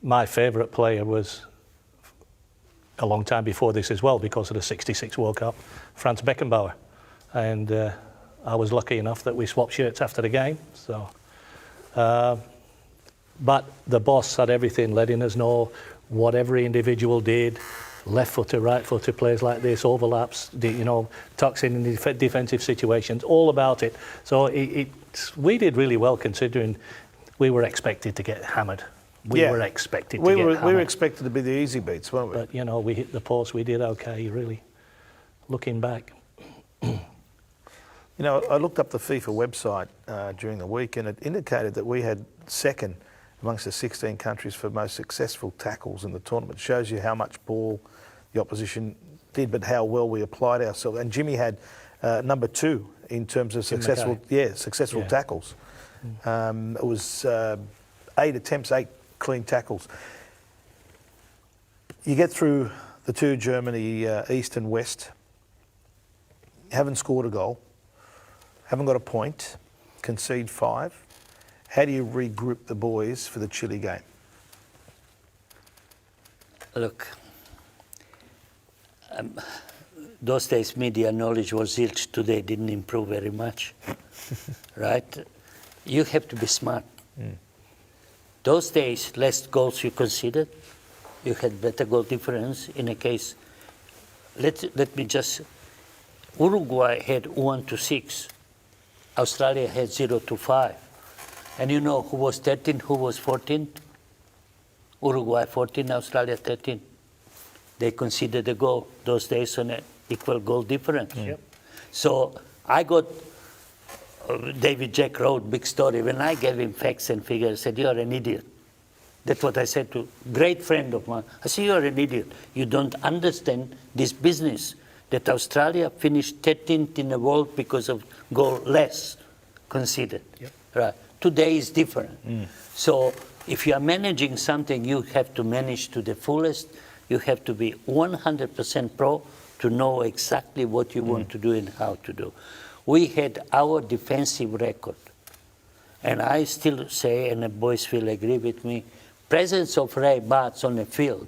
[SPEAKER 3] my favourite player was a long time before this as well, because of the '66 World Cup, Franz Beckenbauer. And I was lucky enough that we swapped shirts after the game. So, but the boss had everything, letting us know what every individual did, left footer, right footer, plays like this, overlaps, tucks in defensive situations, all about it. So we did really well, considering we were expected to get hammered. We were expected to get hammered.
[SPEAKER 1] We were expected to be the easy beats, weren't we?
[SPEAKER 3] But, we hit the post, we did okay, really, looking back.
[SPEAKER 1] I looked up the FIFA website during the week, and it indicated that we had second amongst the 16 countries for most successful tackles in the tournament. It shows you how much ball the opposition did, but how well we applied ourselves. And Jimmy had number 2 in terms of successful tackles. It was 8 attempts, 8 clean tackles. You get through the 2 Germany, East and West, haven't scored a goal, haven't got a point, concede 5. How do you regroup the boys for the Chile game?
[SPEAKER 2] Look, those days media knowledge was zilch. Today didn't improve very much, right? You have to be smart. Those days, less goals you conceded, you had better goal difference. In a case, let me just, Uruguay had 1-6, Australia had 0-5. And you know who was 13, who was 14? Uruguay 14, Australia 13. They conceded a goal those days on an equal goal difference. So I got, David Jack wrote big story. When I gave him facts and figures, I said, you're an idiot. That's what I said to a great friend of mine. I said, you're an idiot. You don't understand this business, that Australia finished 13th in the world because of goal less conceded. Right. Today is different. So if you are managing something, you have to manage to the fullest. You have to be 100% pro to know exactly what you want to do and how to do. We had our defensive record. And I still say, and the boys will agree with me, presence of Ray Bartz on the field,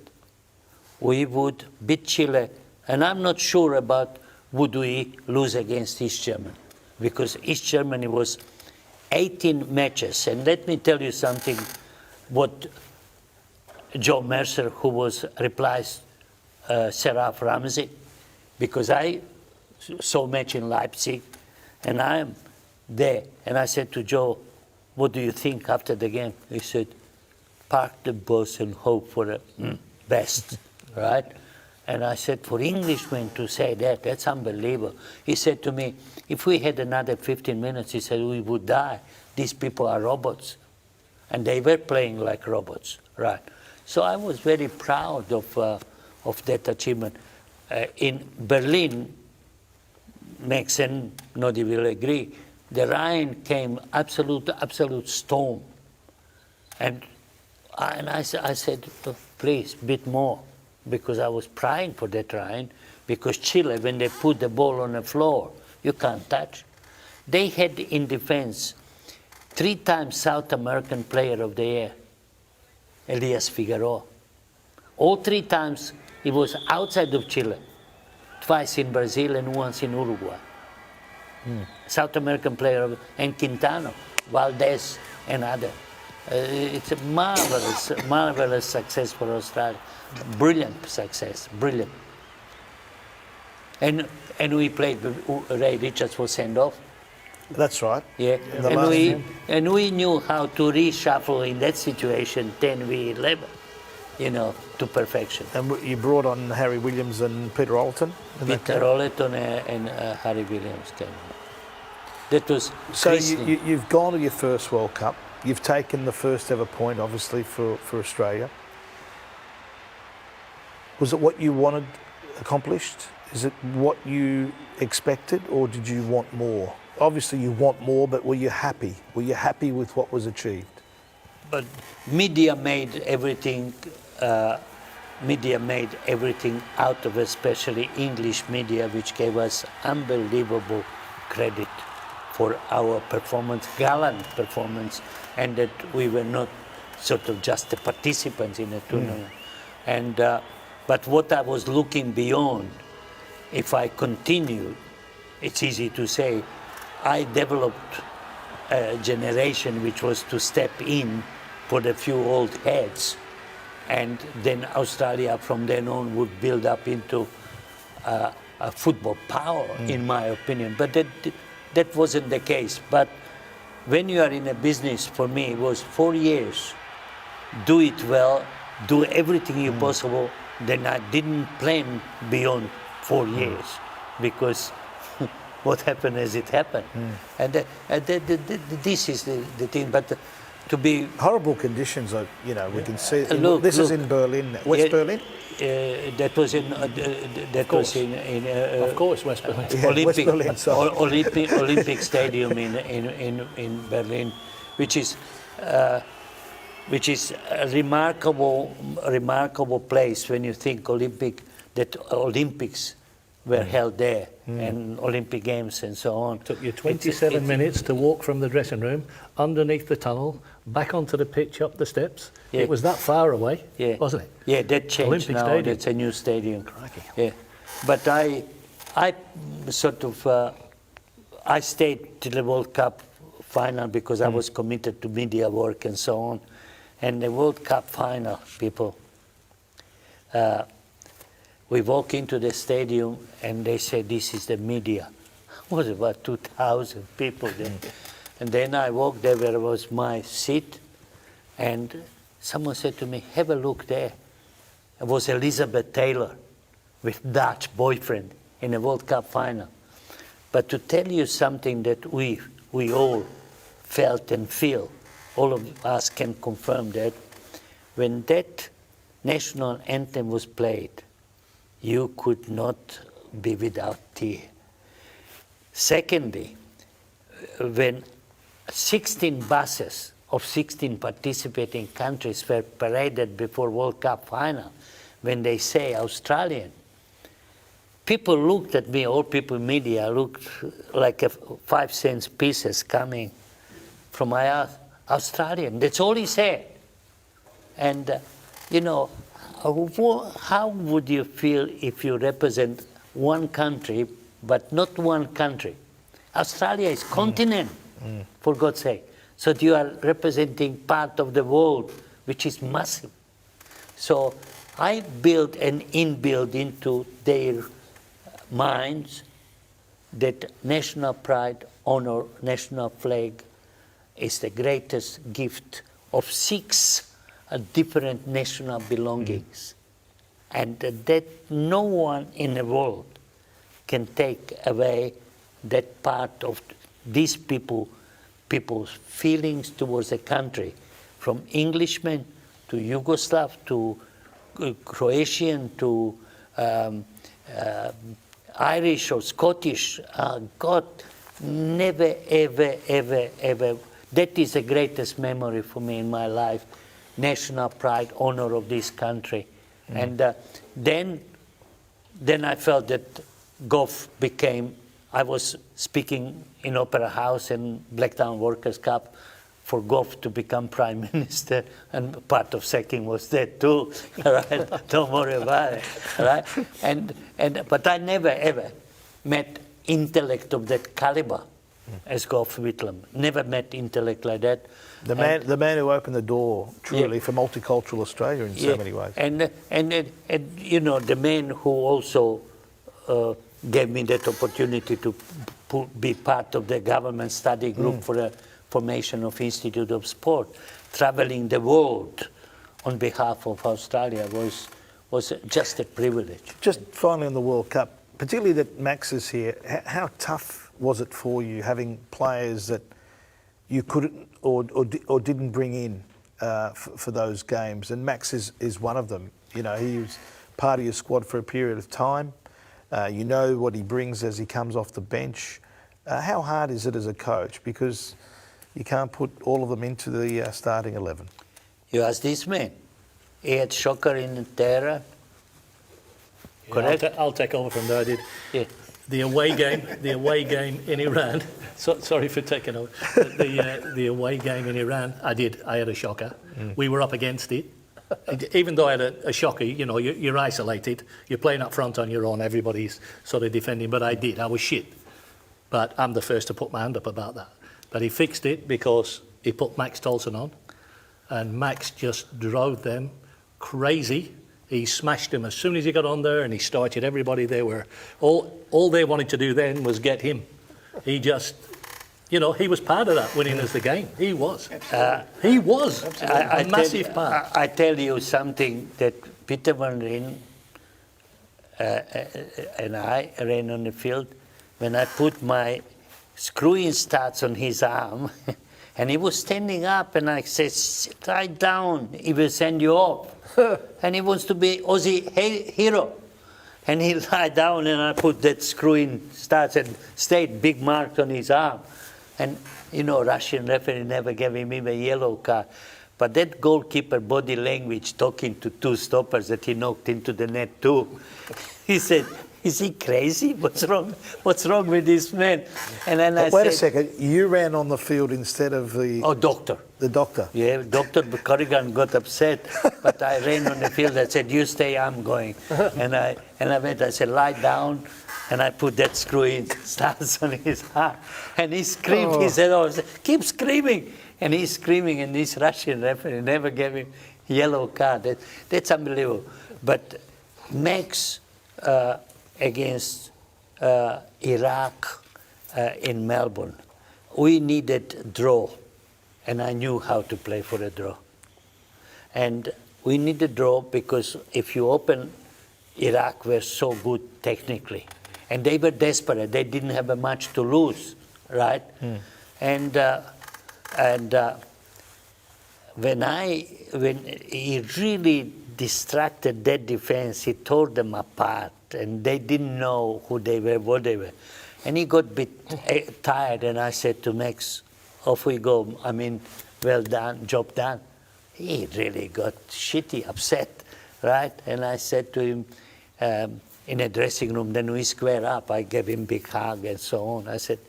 [SPEAKER 2] we would beat Chile. And I'm not sure about would we lose against East Germany, because East Germany was 18 matches. And let me tell you something, what Joe Mercer, who was replaced Seraf Ramsey, because I saw a match in Leipzig, and I am there. And I said to Joe, what do you think after the game? He said, park the bus and hope for the best, right? And I said, for Englishmen to say that, that's unbelievable. He said to me, if we had another 15 minutes, he said, we would die. These people are robots. And they were playing like robots, right? So I was very proud of that achievement. In Berlin, Max and Nodi will agree, the Rhine came absolute storm. And I said, oh, please, bit more, because I was praying for that Rhine, because Chile, when they put the ball on the floor, you can't touch. They had in defense 3 times South American Player of the Year, Elias Figueroa. All 3 times he was outside of Chile, twice in Brazil and once in Uruguay. South American Player and Quintano, Valdez and other. It's a marvelous success for Australia. Brilliant success, brilliant. And we played, Ray Richards was sent off.
[SPEAKER 1] That's right.
[SPEAKER 2] Yeah, and we knew how to reshuffle in that situation 10v11, you know, to perfection.
[SPEAKER 1] And you brought on Harry Williams and Peter Ollerton?
[SPEAKER 2] Peter Ollerton and Harry Williams came. That was
[SPEAKER 1] so you've gone to your first World Cup. You've taken the first ever point, obviously, for Australia. Was it what you wanted accomplished? Is it what you expected, or did you want more? Obviously you want more, but were you happy? Were you happy with what was achieved?
[SPEAKER 2] But media made everything out of, especially English media, which gave us unbelievable credit for our performance, gallant performance, and that we were not sort of just the participants in a tournament. And but what I was looking beyond, if I continued, it's easy to say, I developed a generation which was to step in for the few old heads, and then Australia from then on would build up into a football power, in my opinion. But that wasn't the case. But when you are in a business, for me, it was 4 years. Do it well, do everything you possible. Then I didn't plan beyond 4 years, because what happened as it happened. And this is the thing. But to be
[SPEAKER 1] Horrible conditions, you know, we can see.
[SPEAKER 2] Look,
[SPEAKER 1] this is
[SPEAKER 2] look.
[SPEAKER 1] in Berlin, West Berlin?
[SPEAKER 2] that was in
[SPEAKER 3] Of course, West Berlin.
[SPEAKER 1] Yeah, West Berlin, sorry.
[SPEAKER 2] Olympic Stadium in Berlin, which is a remarkable place when you think Olympics were held there and Olympic Games and so on.
[SPEAKER 3] Took you 27 minutes to walk from the dressing room, underneath the tunnel, back onto the pitch, up the steps.
[SPEAKER 2] Yeah.
[SPEAKER 3] It was that far away, wasn't it?
[SPEAKER 2] Yeah, that changed
[SPEAKER 3] Olympic
[SPEAKER 2] now.
[SPEAKER 3] Stadium.
[SPEAKER 2] It's a new stadium.
[SPEAKER 3] Crikey.
[SPEAKER 2] Yeah, but I sort of I stayed till the World Cup final because I was committed to media work and so on. And the World Cup final, people, we walk into the stadium and they say, this is the media. It was about 2,000 people there. And then I walked there where was my seat, and someone said to me, have a look there. It was Elizabeth Taylor with Dutch boyfriend in the World Cup final. But to tell you something that we all felt and feel, all of us can confirm that, when that national anthem was played, you could not be without tears. Secondly, when 16 buses of 16 participating countries were paraded before World Cup final, when they say Australian, people looked at me, all people in media looked like a 5-cent pieces coming from my house. Australian, that's all he said. And, you know, how would you feel if you represent one country, but not one country? Australia is continent, for God's sake. So you are representing part of the world, which is massive. So I built and inbuilt into their minds that national pride, honor, national flag is the greatest gift of 6 different national belongings. And that no one in the world can take away that part of these people's feelings towards the country, from Englishmen to Yugoslav to Croatian to Irish or Scottish. God, never, ever, ever, ever. That is the greatest memory for me in my life. National pride, honor of this country. And then I felt that golf became, I was speaking in Opera House and Blacktown Workers' Cup for golf to become Prime Minister, and part of second was that too, right? Don't worry about it, right? But I never ever met intellect of that caliber as Gough Whitlam. Never met intellect like that.
[SPEAKER 1] The man who opened the door truly for multicultural Australia in so many ways.
[SPEAKER 2] And you know, the man who also gave me that opportunity to be part of the government study group for the formation of Institute of Sport, traveling the world on behalf of Australia was just a privilege.
[SPEAKER 1] Just finally on the World Cup, particularly that Max is here, how tough was it for you having players that you couldn't or didn't bring in for those games? And Max is one of them. You know, he was part of your squad for a period of time. You know what he brings as he comes off the bench. How hard is it as a coach? Because you can't put all of them into the starting 11.
[SPEAKER 2] You ask this man. He had Shocker in Terra. Correct?
[SPEAKER 3] Yeah, I'll take over from there. I did.
[SPEAKER 2] Yeah.
[SPEAKER 3] The away game in Iran. Sorry for taking over. The away game in Iran, I had a Shocker. We were up against it. Even though I had a Shocker, you know, you're isolated. You're playing up front on your own. Everybody's sort of defending. But I was shit. But I'm the first to put my hand up about that. But he fixed it because he put Max Tolson on. And Max just drove them crazy. He smashed him as soon as he got on there, and he started everybody. They were all they wanted to do then was get him. He just, you know, he was part of that winning us the game. He was. He was a massive part.
[SPEAKER 2] I tell you something that Peter Van Rijn and I ran on the field. When I put my screw-in studs on his arm And he was standing up, and I said, "Sit right down, he will send you off." And he wants to be Aussie hero. And he lied down, and I put that screw in, started, stayed, big mark on his arm. And, you know, Russian referee never gave him even a yellow card. But that goalkeeper body language, talking to two stoppers that he knocked into the net too, he said, "Is he crazy? What's wrong? What's wrong with this man?" And then I said,
[SPEAKER 1] Wait a second, you ran on the field instead of the
[SPEAKER 2] doctor.
[SPEAKER 1] the doctor.
[SPEAKER 2] Yeah, Dr. Corrigan got upset, but I ran on the field. I said, "You stay, I'm going." And I went, I said, "Lie down." And I put that screw in, starts on his arm. And he screamed, he said, "Oh, keep screaming." And he's screaming, and this Russian referee never gave him yellow card. That's unbelievable. But Max against Iraq in Melbourne, we needed draw, and I knew how to play for a draw. And we needed draw because if you open, Iraq were so good technically, and they were desperate. They didn't have much to lose, right? And when he really distracted that defense, he tore them apart, and they didn't know who they were, what they were. And he got a bit tired, and I said to Max, "Off we go. I mean, well done, job done." He really got shitty, upset, right? And I said to him in a dressing room, then we square up. I gave him a big hug and so on. I said,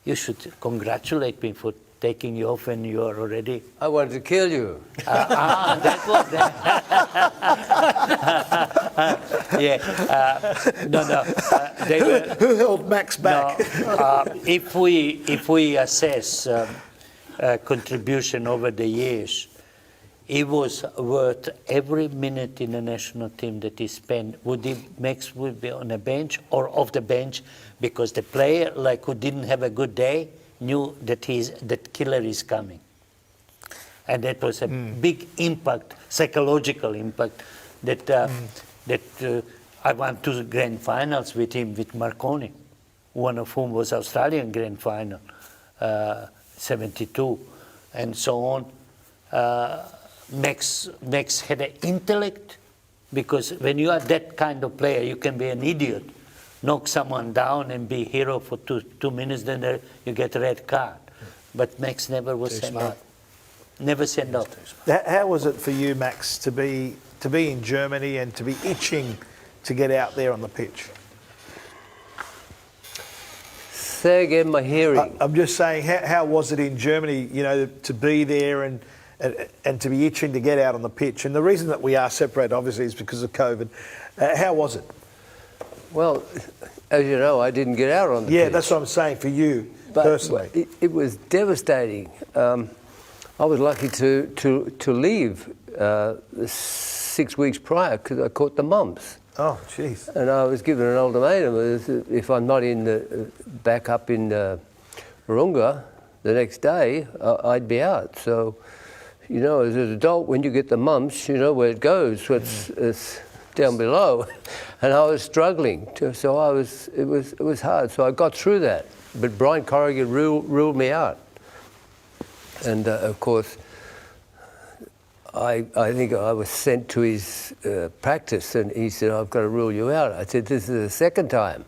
[SPEAKER 2] "You should congratulate me for taking you off when you are already..."
[SPEAKER 5] I wanted to kill you.
[SPEAKER 2] That was they were,
[SPEAKER 1] Who held Max back?
[SPEAKER 2] no, if we assess contribution over the years, he was worth every minute in the national team that he spent. Max would be on a bench or off the bench, because the player, like, who didn't have a good day, knew that killer is coming. And that was a big impact, psychological impact, that I won 2 grand finals with him, with Marconi, one of whom was Australian grand final, 72, and so on. Max had an intellect, because when you are that kind of player, you can be an idiot, knock someone down and be hero for two minutes, then you get a red card. But Max never was sent out. Never sent out.
[SPEAKER 1] How was it for you, Max, to be in Germany and to be itching to get out there on the pitch?
[SPEAKER 5] Say again, my hearing.
[SPEAKER 1] I'm just saying, how was it in Germany, you know, to be there and to be itching to get out on the pitch? And the reason that we are separated, obviously, is because of COVID. How was it?
[SPEAKER 5] Well, as you know, I didn't get out on the pitch.
[SPEAKER 1] Yeah, that's what I'm saying for you personally.
[SPEAKER 5] It was devastating. I was lucky to leave 6 weeks prior because I caught the mumps.
[SPEAKER 1] Oh, jeez.
[SPEAKER 5] And I was given an ultimatum: if I'm not back up in Virunga the next day, I'd be out. So, you know, as an adult, when you get the mumps, you know where it goes. So it's down below, and I was struggling. So it was hard. So I got through that. But Brian Corrigan ruled me out. And of course, I think I was sent to his practice, and he said, "I've got to rule you out." I said, "This is the second time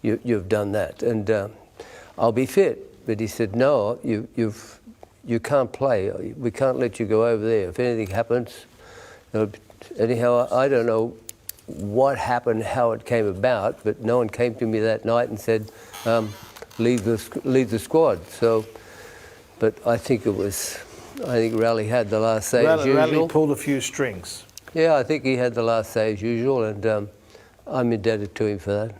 [SPEAKER 5] you've done that, and I'll be fit." But he said, "No, you can't play. We can't let you go over there. If anything happens..." Anyhow, I don't know what happened, how it came about, but no one came to me that night and said, leave the squad. So, but I think Rale had the last say as usual.
[SPEAKER 1] Rale pulled a few strings.
[SPEAKER 5] Yeah, I think he had the last say as usual, and I'm indebted to him for that.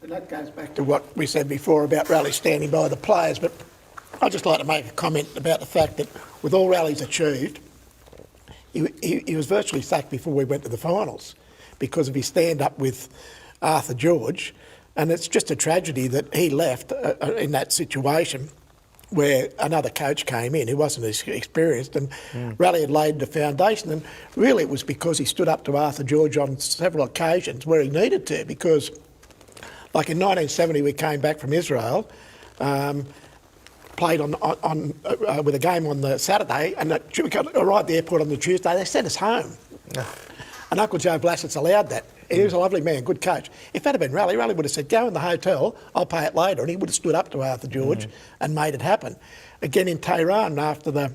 [SPEAKER 4] And that goes back to what we said before about Rale standing by the players, but I'd just like to make a comment about the fact that with all Rale's achieved, he was virtually sacked before we went to the finals because of his stand-up with Arthur George, and it's just a tragedy that he left in that situation where another coach came in who wasn't as experienced, and Rale had laid the foundation, and really it was because he stood up to Arthur George on several occasions where he needed to, because like in 1970 we came back from Israel, played with a game on the Saturday, and we arrived at the airport on the Tuesday. They sent us home. And Uncle Joe Blassett's allowed that. He was a lovely man, good coach. If that had been Rale would have said, go in the hotel, I'll pay it later. And he would have stood up to Arthur George and made it happen. Again, in Tehran, after the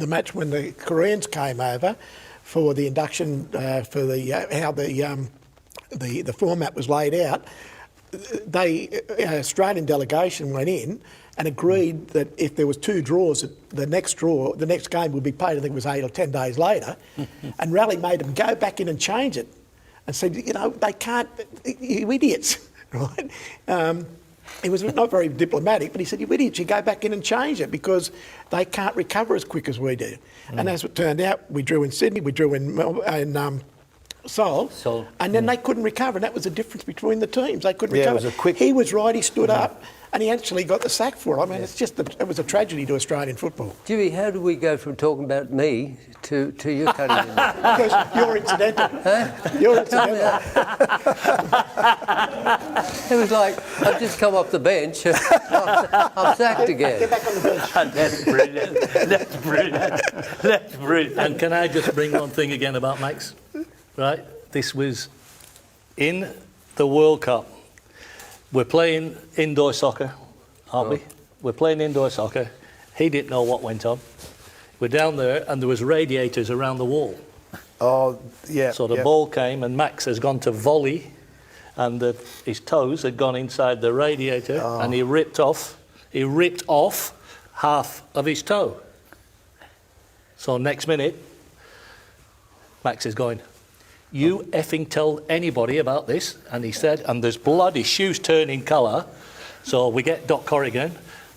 [SPEAKER 4] match when the Koreans came over for the induction, for how the format was laid out, an Australian delegation went in and agreed that if there was 2 draws, the next game would be played, I think it was 8 or 10 days later. And Rale made them go back in and change it and said, they can't, you idiots, right? He was not very diplomatic, but he said, you idiots, you go back in and change it because they can't recover as quick as we do. And as it turned out, we drew in Sydney, we drew in Seoul, and then they couldn't recover, and that was the difference between the teams. They couldn't recover.
[SPEAKER 1] It was a quick...
[SPEAKER 4] He was right, he stood up, and he actually got the sack for it. I mean, it was a tragedy to Australian football.
[SPEAKER 5] Jimmy, how do we go from talking about me to you cutting in?
[SPEAKER 4] Because you're incidental.
[SPEAKER 5] Huh?
[SPEAKER 4] You're incidental.
[SPEAKER 5] It was like, I've just come off the bench, I'm sacked again.
[SPEAKER 4] Get back on the bench.
[SPEAKER 2] That's brilliant. That's brilliant. That's brilliant.
[SPEAKER 3] And can I just bring one thing again about Max? Right, this was in the World Cup. We're playing indoor soccer, aren't we? We're playing indoor soccer. He didn't know what went on. We're down there and there was radiators around the wall.
[SPEAKER 1] Oh, yeah.
[SPEAKER 3] So the ball came and Max has gone to volley and his toes had gone inside the radiator and he ripped off half of his toe. So next minute, Max is going, you effing tell anybody about this. And he said, and there's blood, his shoes turning colour. So we get Doc Corrigan.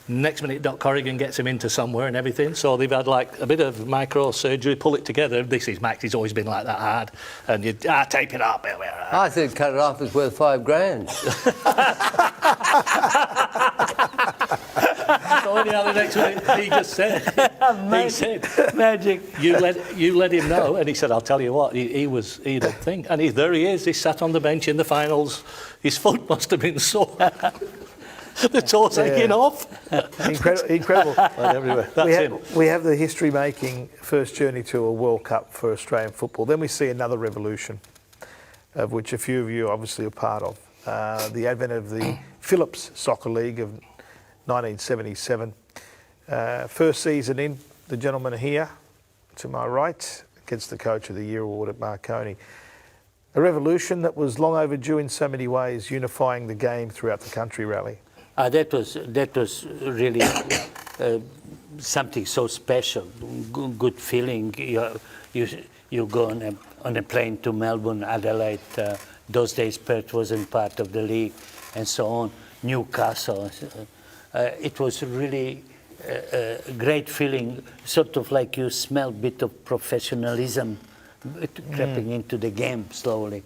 [SPEAKER 3] Next minute, Doc Corrigan gets him into somewhere and everything. So they've had like a bit of microsurgery, pull it together. This is Max, he's always been like that hard. And you tape it up.
[SPEAKER 5] I think cut it off is worth $5,000.
[SPEAKER 3] So anyhow, the next minute, he just said,
[SPEAKER 2] Magic.
[SPEAKER 3] You let him know. And he said, I'll tell you what, he the thing. And there he is, he sat on the bench in the finals. His foot must have been sore. The toe's aching off.
[SPEAKER 1] Incredible.
[SPEAKER 3] Everywhere. That's
[SPEAKER 1] we have the history-making first journey to a World Cup for Australian football. Then we see another revolution, of which a few of you obviously are part of. The advent of the Phillips Soccer League of 1977. First season in, the gentleman here to my right gets the Coach of the Year award at Marconi. A revolution that was long overdue in so many ways, unifying the game throughout the country, Rale.
[SPEAKER 2] That was really something so special, good feeling. You go on a plane to Melbourne, Adelaide. Those days Perth wasn't part of the league, and so on. Newcastle. It was really a great feeling, sort of like you smell a bit of professionalism creeping into the game slowly.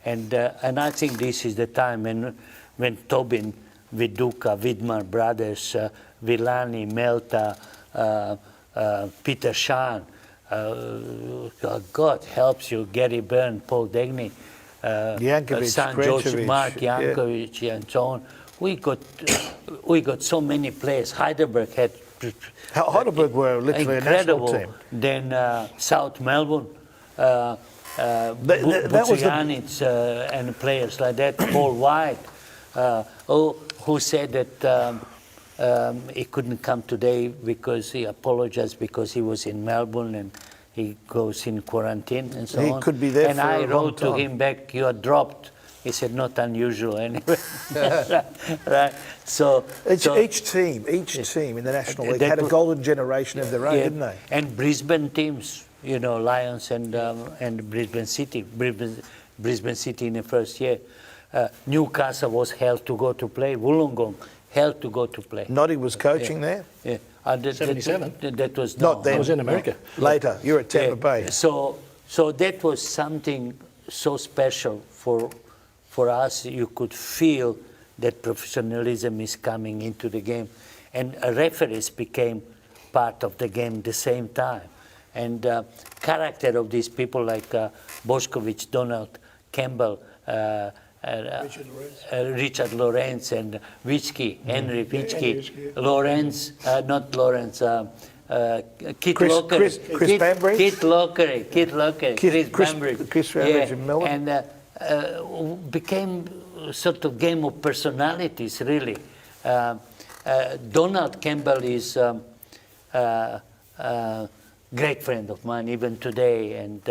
[SPEAKER 2] And I think this is the time when Tobin, Viduka, Vidmar brothers, Villani, Melta, Peter Shan, God helps you, Gary Byrne, Paul Degny, St. George, Mark Jankovic, and so on. We got so many players. Heidelberg
[SPEAKER 1] were literally
[SPEAKER 2] incredible.
[SPEAKER 1] A national team.
[SPEAKER 2] Then South Melbourne,
[SPEAKER 1] that was
[SPEAKER 2] and players like that. Paul White, who said that he couldn't come today because he apologized because he was in Melbourne and he goes in quarantine and so on.
[SPEAKER 1] He could be there
[SPEAKER 2] and
[SPEAKER 1] for
[SPEAKER 2] I
[SPEAKER 1] a long
[SPEAKER 2] wrote
[SPEAKER 1] time.
[SPEAKER 2] to him back, you are dropped. He said, not unusual anyway. Right. So
[SPEAKER 1] each team in the National League had a golden generation of their own, didn't they?
[SPEAKER 2] And Brisbane teams, Lions and Brisbane City. Brisbane City in the first year. Newcastle was hell to go to play. Wollongong, hell to go to play.
[SPEAKER 1] Noddy was coaching there?
[SPEAKER 2] Yeah.
[SPEAKER 3] 77?
[SPEAKER 2] That was
[SPEAKER 1] not then.
[SPEAKER 3] I was in America.
[SPEAKER 1] No. Later, you're at Tampa Bay.
[SPEAKER 2] So that was something so special for us. You could feel that professionalism is coming into the game. And referees became part of the game at the same time. And character of these people like Bošković, Donald, Campbell, Richard Lawrence and Witschke, Henry Witschke,
[SPEAKER 4] Witschke.
[SPEAKER 2] Lawrence, not Lawrence, Kit
[SPEAKER 1] Chris
[SPEAKER 2] Lockery.
[SPEAKER 1] Bambridge?
[SPEAKER 2] Kit Lockery, Chris Bambridge.
[SPEAKER 1] Chris Bambridge in Melbourne.
[SPEAKER 2] And became sort of game of personalities, really. Donald Campbell is a great friend of mine, even today, and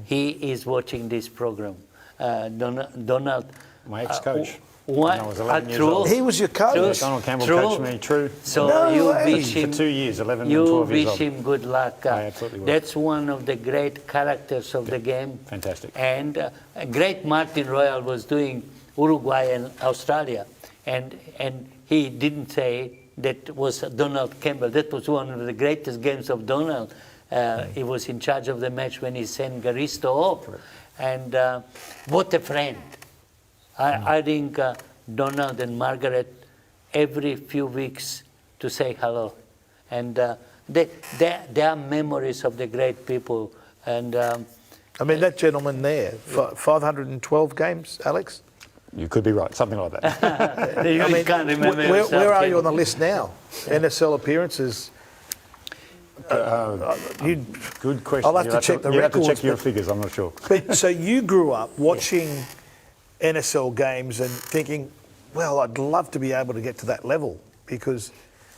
[SPEAKER 2] he is watching this program. Donald.
[SPEAKER 6] My ex-coach.
[SPEAKER 2] What?
[SPEAKER 6] When I was 11 years
[SPEAKER 2] true.
[SPEAKER 6] old.
[SPEAKER 1] He was your coach?
[SPEAKER 6] Donald Campbell
[SPEAKER 2] True.
[SPEAKER 6] coached me, true.
[SPEAKER 2] So
[SPEAKER 1] No
[SPEAKER 2] you
[SPEAKER 1] way.
[SPEAKER 2] wish him
[SPEAKER 6] For 2 years, 11 and
[SPEAKER 2] you
[SPEAKER 6] 12 years
[SPEAKER 2] wish
[SPEAKER 6] old.
[SPEAKER 2] him good luck.
[SPEAKER 6] I absolutely will.
[SPEAKER 2] That's one of the great characters of the game.
[SPEAKER 6] Fantastic.
[SPEAKER 2] And great Martin Royal was doing Uruguay and Australia, and he didn't say that was Donald Campbell. That was one of the greatest games of Donald. He was in charge of the match when he sent Garisto off. And what a friend. I think Donald and Margaret every few weeks to say hello. And there are memories of the great people. And
[SPEAKER 1] I mean, that gentleman there, 512 games, Alex?
[SPEAKER 6] You could be right, something like that.
[SPEAKER 2] you can't remember yourself,
[SPEAKER 1] Where are
[SPEAKER 2] can
[SPEAKER 1] you on the list now? NSL appearances?
[SPEAKER 6] Good question.
[SPEAKER 1] I'll have to check the
[SPEAKER 6] you have to
[SPEAKER 1] records,
[SPEAKER 6] check your
[SPEAKER 1] but-
[SPEAKER 6] figures, I'm not sure.
[SPEAKER 1] But, so you grew up watching NSL games and thinking, well, I'd love to be able to get to that level, because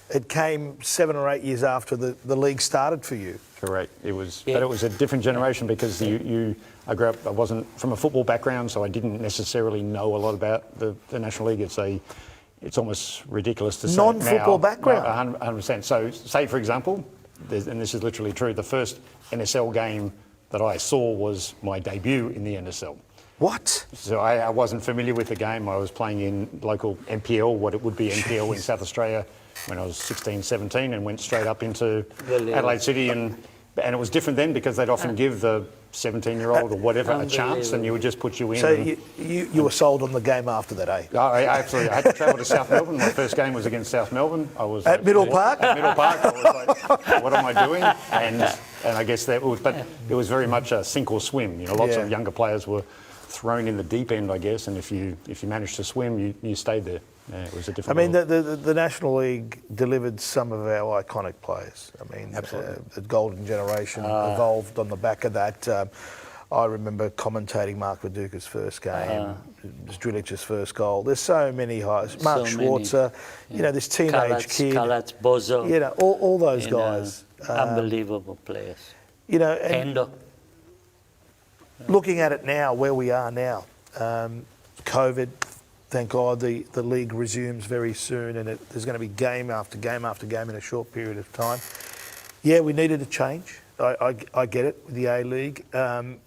[SPEAKER 1] it came 7 or 8 years after the league started for you.
[SPEAKER 6] Correct. It was,
[SPEAKER 2] Yeah.
[SPEAKER 6] but it was a different generation because I grew up. I wasn't from a football background, so I didn't necessarily know a lot about the National League. It's almost ridiculous to say
[SPEAKER 1] Non-football
[SPEAKER 6] now.
[SPEAKER 1] background.
[SPEAKER 6] 100%. So, say for example, and this is literally true, the first NSL game that I saw was my debut in the NSL.
[SPEAKER 1] What?
[SPEAKER 6] So I wasn't familiar with the game. I was playing in local NPL, what it would be NPL in South Australia, when I was 16, 17, and went straight up into Adelaide City. And it was different then because they'd often give the 17-year-old or whatever a chance, and you would just put you in.
[SPEAKER 1] So you were sold on the game after that, eh?
[SPEAKER 6] I had to travel to South Melbourne. My first game was against South Melbourne. I was
[SPEAKER 1] At Middle Park?
[SPEAKER 6] At Middle Park. I was like, what am I doing? And I guess that was, but it was very much a sink or swim. You know, lots of younger players were thrown in the deep end, I guess, and if you managed to swim, you stayed there. Yeah, it was a different.
[SPEAKER 1] I mean,
[SPEAKER 6] world.
[SPEAKER 1] the National League delivered some of our iconic players. I mean, the golden generation evolved on the back of that. I remember commentating Mark Viduka's first game, Drilic's first goal. There's so many highs. Mark Schwarzer, you know, this teenage kid.
[SPEAKER 2] Kalatz, Bozo.
[SPEAKER 1] You know, all those guys.
[SPEAKER 2] Unbelievable players.
[SPEAKER 1] You know, and
[SPEAKER 2] Hendo.
[SPEAKER 1] looking at it now, where we are now, COVID, thank God the league resumes very soon, and there's going to be game after game after game in a short period of time. Yeah, we needed a change. I get it with the A-League.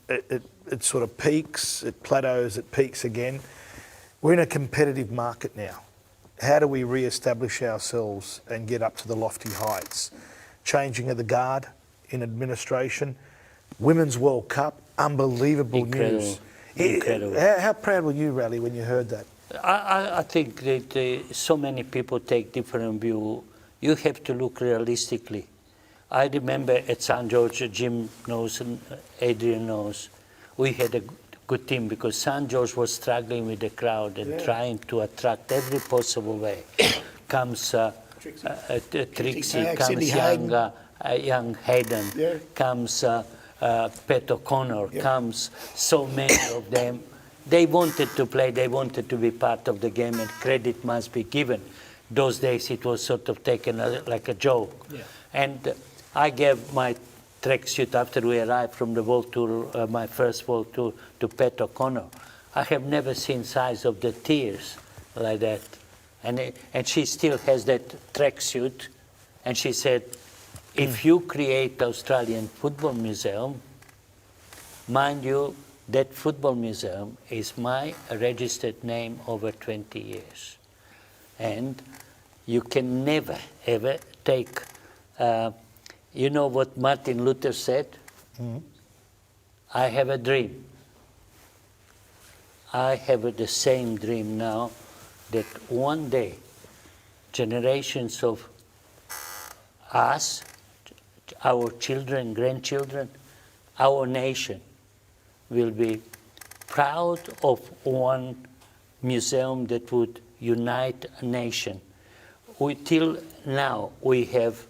[SPEAKER 1] It sort of peaks, it plateaus, it peaks again. We're in a competitive market now. How do we re-establish ourselves and get up to the lofty heights? Changing of the guard in administration, Women's World Cup, unbelievable news.
[SPEAKER 2] Incredible.
[SPEAKER 1] How proud were you, Rale, when you heard that?
[SPEAKER 2] I think that so many people take different view. You have to look realistically. I remember at St. George, Jim knows and Adrian knows, we had a good team because St. George was struggling with the crowd and trying to attract every possible way. Comes Trixie, comes young Hayden, comes Pat O'Connor, comes so many of them. They wanted to play, they wanted to be part of the game, and credit must be given. Those days it was sort of taken like a joke. Yeah. And I gave my tracksuit after we arrived from the World Tour, my first World Tour, to Pat O'Connor. I have never seen size of the tears like that. And she still has that tracksuit, and she said, if you create Australian Football Museum, mind you, that football museum is my registered name over 20 years. And you can never, ever take, you know what Martin Luther said? I have a dream. I have the same dream now that one day generations of us, our children, grandchildren, our nation will be proud of one museum that would unite a nation. Till now, we have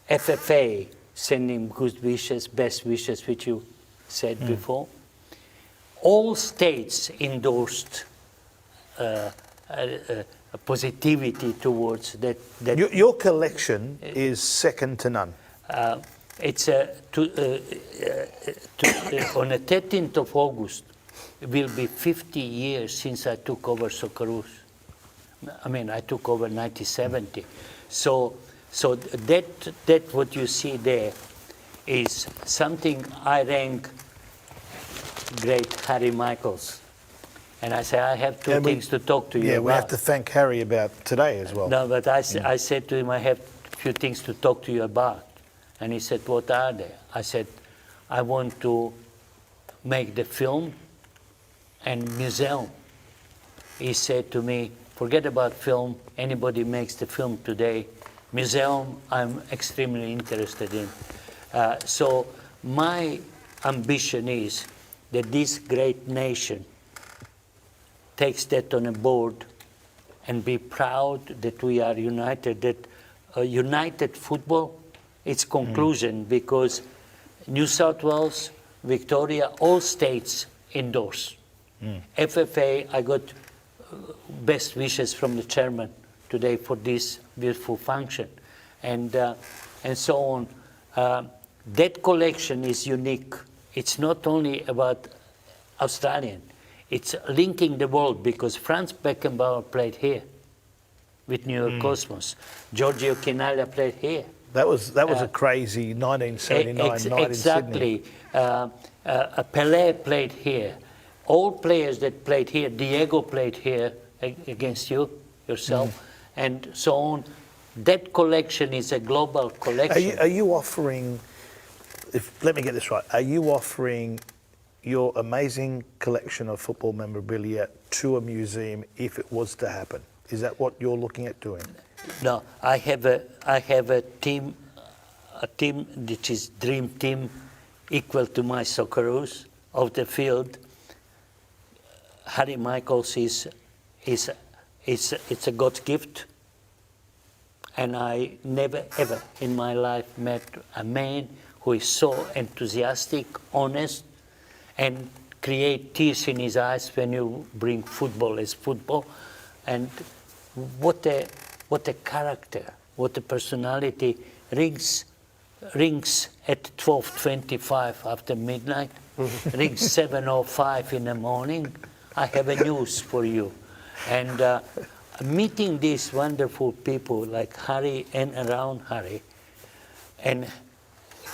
[SPEAKER 2] FFA sending good wishes, best wishes, which you said before. All states endorsed a positivity towards that.
[SPEAKER 1] Your collection is second to none.
[SPEAKER 2] It's on the 13th of August, it will be 50 years since I took over Socceroos. I mean, I took over 1970. So that what you see there is something I rank great Harry Michaels. And I say, I have two things to talk to you about.
[SPEAKER 1] Yeah, we have to thank Harry about today as well.
[SPEAKER 2] No, but I said to him, I have a few things to talk to you about. And he said, what are they? I said, I want to make the film and museum. He said to me, forget about film. Anybody makes the film today. Museum, I'm extremely interested in. So my ambition is that this great nation takes that on a board and be proud that we are united, that united football, its conclusion, because New South Wales, Victoria, all states endorse. FFA, I got best wishes from the chairman today for this beautiful function, and so on. That collection is unique. It's not only about Australian. It's linking the world, because Franz Beckenbauer played here with New York Cosmos. Giorgio Chinaglia played here.
[SPEAKER 1] That was a crazy 1979 night
[SPEAKER 2] exactly.
[SPEAKER 1] in Sydney.
[SPEAKER 2] Pelé played here. All players that played here, Diego played here against yourself, and so on. That collection is a global collection.
[SPEAKER 1] Are you offering, let me get this right, are you offering your amazing collection of football memorabilia to a museum if it was to happen? Is that what you're looking at doing?
[SPEAKER 2] No, I have a team which is dream team, equal to my Socceroos of the field. Harry Michaels is a God's gift, and I never ever in my life met a man who is so enthusiastic, honest, and create tears in his eyes when you bring football as football. And what a character, what a personality. Rings at 12:25 after midnight, rings 7:05 in the morning. I have a news for you. And meeting these wonderful people like Harry and around Harry, and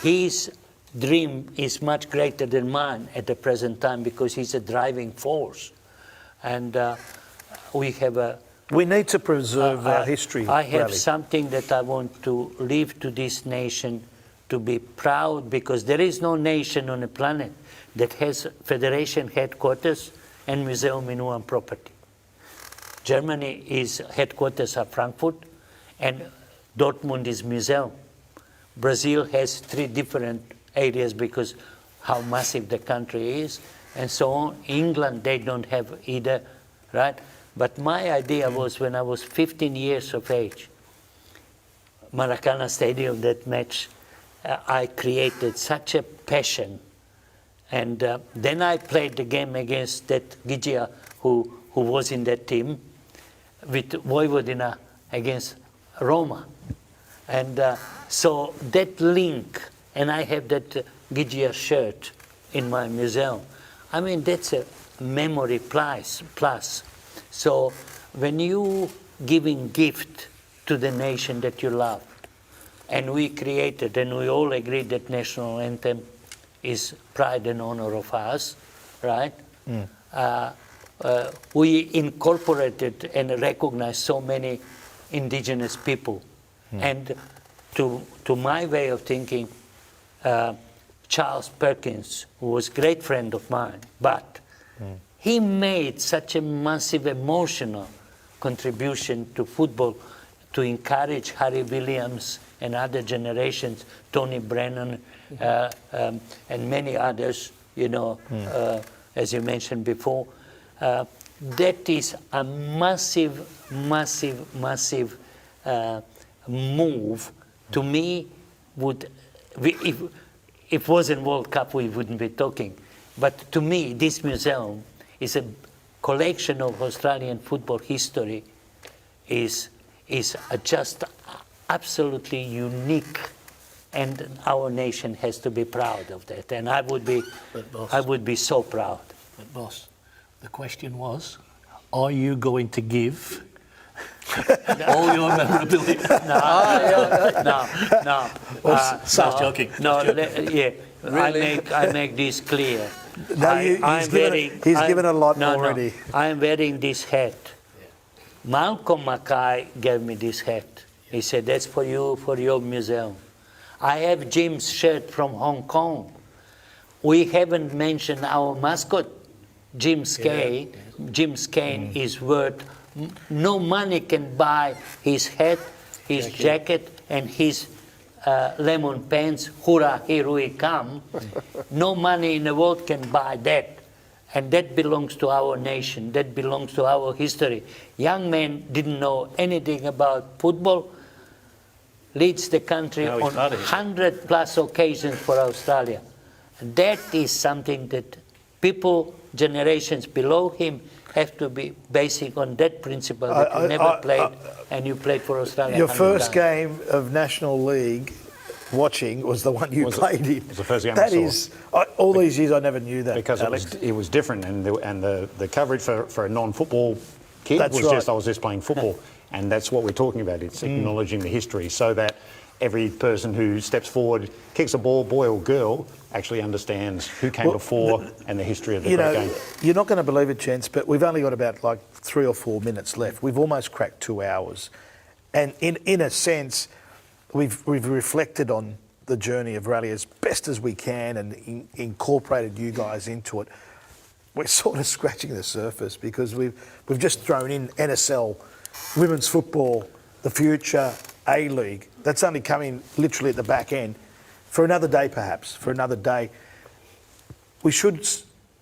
[SPEAKER 2] his dream is much greater than mine at the present time, because he's a driving force. And we need to preserve our history. I have
[SPEAKER 1] Rale.
[SPEAKER 2] something that I want to leave to this nation, to be proud, because there is no nation on the planet that has federation headquarters and museum in one property. Germany is headquarters of Frankfurt, and Dortmund is museum. Brazil has 3 different areas because how massive the country is, and so on. England, they don't have either, right? But my idea was, when I was 15 years of age, Maracana Stadium, that match, I created such a passion. And then I played the game against that Gigia, who was in that team, with Vojvodina against Roma. And so that link, and I have that Gigia shirt in my museum. I mean, that's a memory plus. So when you giving gift to the nation that you love, and we created, and we all agreed that national anthem is pride and honor of us, right? We incorporated and recognized so many indigenous people. And to my way of thinking, Charles Perkins, who was a great friend of mine, but he made such a massive emotional contribution to football to encourage Harry Williams and other generations, Tony Brennan, and many others, you know, as you mentioned before. that is a massive, massive, massive move. To me, if it wasn't World Cup, we wouldn't be talking. But to me, this museum is a collection of Australian football history, is just absolutely unique, and our nation has to be proud of that. And I would be so proud.
[SPEAKER 3] But boss, the question was, are you going to give all your memorabilia?
[SPEAKER 2] No.
[SPEAKER 3] Just joking.
[SPEAKER 2] No, yeah.
[SPEAKER 5] Really?
[SPEAKER 2] I make this clear.
[SPEAKER 1] No, he's given a lot already.
[SPEAKER 2] I'm wearing this hat. Malcolm Mackay gave me this hat. He said, that's for you, for your museum. I have Jim's shirt from Hong Kong. We haven't mentioned our mascot, Jim Skane. Jim Skane is worth, no money can buy his hat, his jacket, and his lemon pants, hurrah, here we come. No money in the world can buy that. And that belongs to our nation, that belongs to our history. Young men didn't know anything about football, leads the country on 100 plus occasions for Australia. And that is something that people, generations below him, have to be basing on that principle that you never played and you played for Australia.
[SPEAKER 1] Your first game of National League watching was the one you played in.
[SPEAKER 6] It was the first game
[SPEAKER 1] That
[SPEAKER 6] I saw.
[SPEAKER 1] is, all these years I never knew that,
[SPEAKER 6] Because
[SPEAKER 1] Alex.
[SPEAKER 6] it was different, and the coverage for a non-football kid
[SPEAKER 1] That's
[SPEAKER 6] was
[SPEAKER 1] right.
[SPEAKER 6] I was just playing football, and that's what we're talking about. It's acknowledging the history, so that every person who steps forward, kicks a ball, boy or girl, actually understands who came before and the history of the game.
[SPEAKER 1] You're not going to believe it, gents, but we've only got about 3 or 4 minutes left. We've almost cracked 2 hours, and in a sense, we've reflected on the journey of rally as best as we can and incorporated you guys into it. We're sort of scratching the surface because we've just thrown in NSL, women's football, the future, A-League. That's only coming literally at the back end. For another day, perhaps, for another day. We should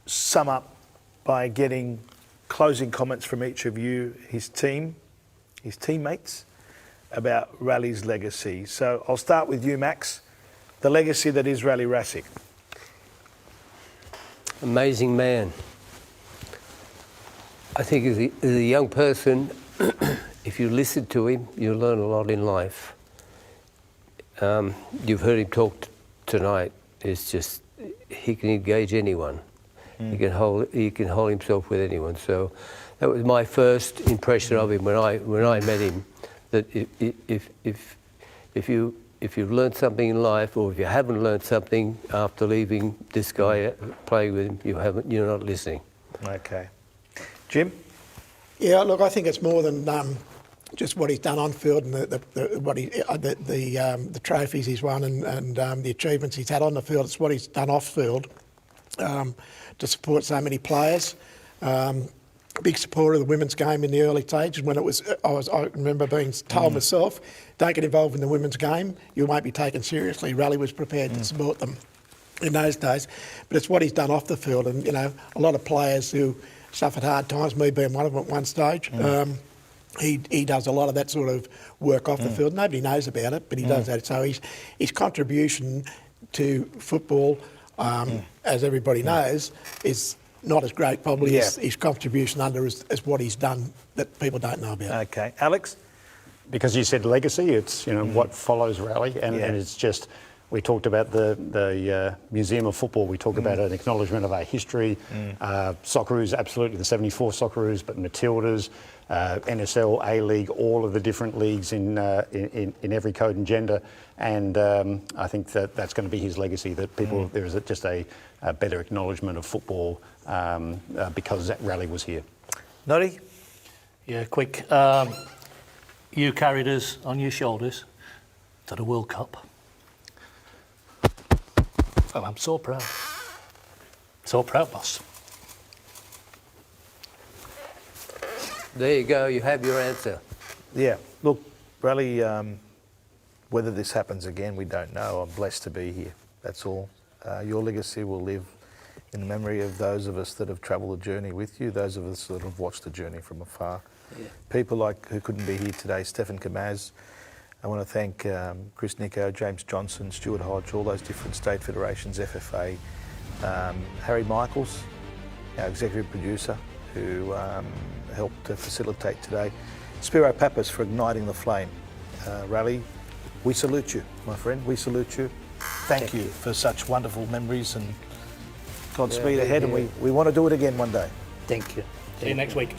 [SPEAKER 1] sum up by getting closing comments from each of you, his team, his teammates, about Rale's legacy. So I'll start with you, Max. The legacy that is Rale Rasic.
[SPEAKER 5] Amazing man. I think as a young person, if you listen to him, you'll learn a lot in life. You've heard him talk tonight. It's just, he can engage anyone. He can hold himself with anyone. So that was my first impression of him when I met him. That if you've learned something in life, or if you haven't learned something after leaving this guy playing with him, you're not listening.
[SPEAKER 1] Okay. Jim?
[SPEAKER 4] Yeah, look, I think it's more than just what he's done on field and the trophies he's won and the achievements he's had on the field. It's what he's done off field to support so many players. Big supporter of the women's game in the early stages when it was. I remember being told myself, "Don't get involved in the women's game. You won't be taken seriously." Rale was prepared to support them in those days, but it's what he's done off the field, and a lot of players who suffered hard times, me being one of them at one stage. He does a lot of that sort of work off the field. Nobody knows about it, but he does that. So his contribution to football, as everybody knows, is not as great probably as his contribution under as what he's done that people don't know about.
[SPEAKER 1] Okay. Alex?
[SPEAKER 6] Because you said legacy, it's what follows Rale, and it's just, we talked about the Museum of Football, we talk about an acknowledgement of our history, Socceroos, absolutely the 74 Socceroos, but Matildas, NSL, A-League, all of the different leagues in every code and gender, and I think that's going to be his legacy, that people, there is just a better acknowledgement of football because Rale was here.
[SPEAKER 1] Noddy?
[SPEAKER 3] Yeah, quick. You carried us on your shoulders to the World Cup. Oh, I'm so proud. So proud, boss.
[SPEAKER 5] There you go. You have your answer.
[SPEAKER 1] Yeah. Look, Rale, whether this happens again, we don't know. I'm blessed to be here. That's all. Your legacy will live in memory of those of us that have travelled the journey with you, those of us that have watched the journey from afar.
[SPEAKER 2] Yeah.
[SPEAKER 1] People like who couldn't be here today, Stefan Kamaz. I want to thank Chris Nico, James Johnson, Stuart Hodge, all those different state federations, FFA, Harry Michaels, our executive producer, who helped to facilitate today, Spiro Pappas for igniting the flame. Rale, we salute you, my friend, we salute you. Thank you for such wonderful memories, and Godspeed ahead, and we want to do it again one day.
[SPEAKER 2] Thank you.
[SPEAKER 3] See you next week.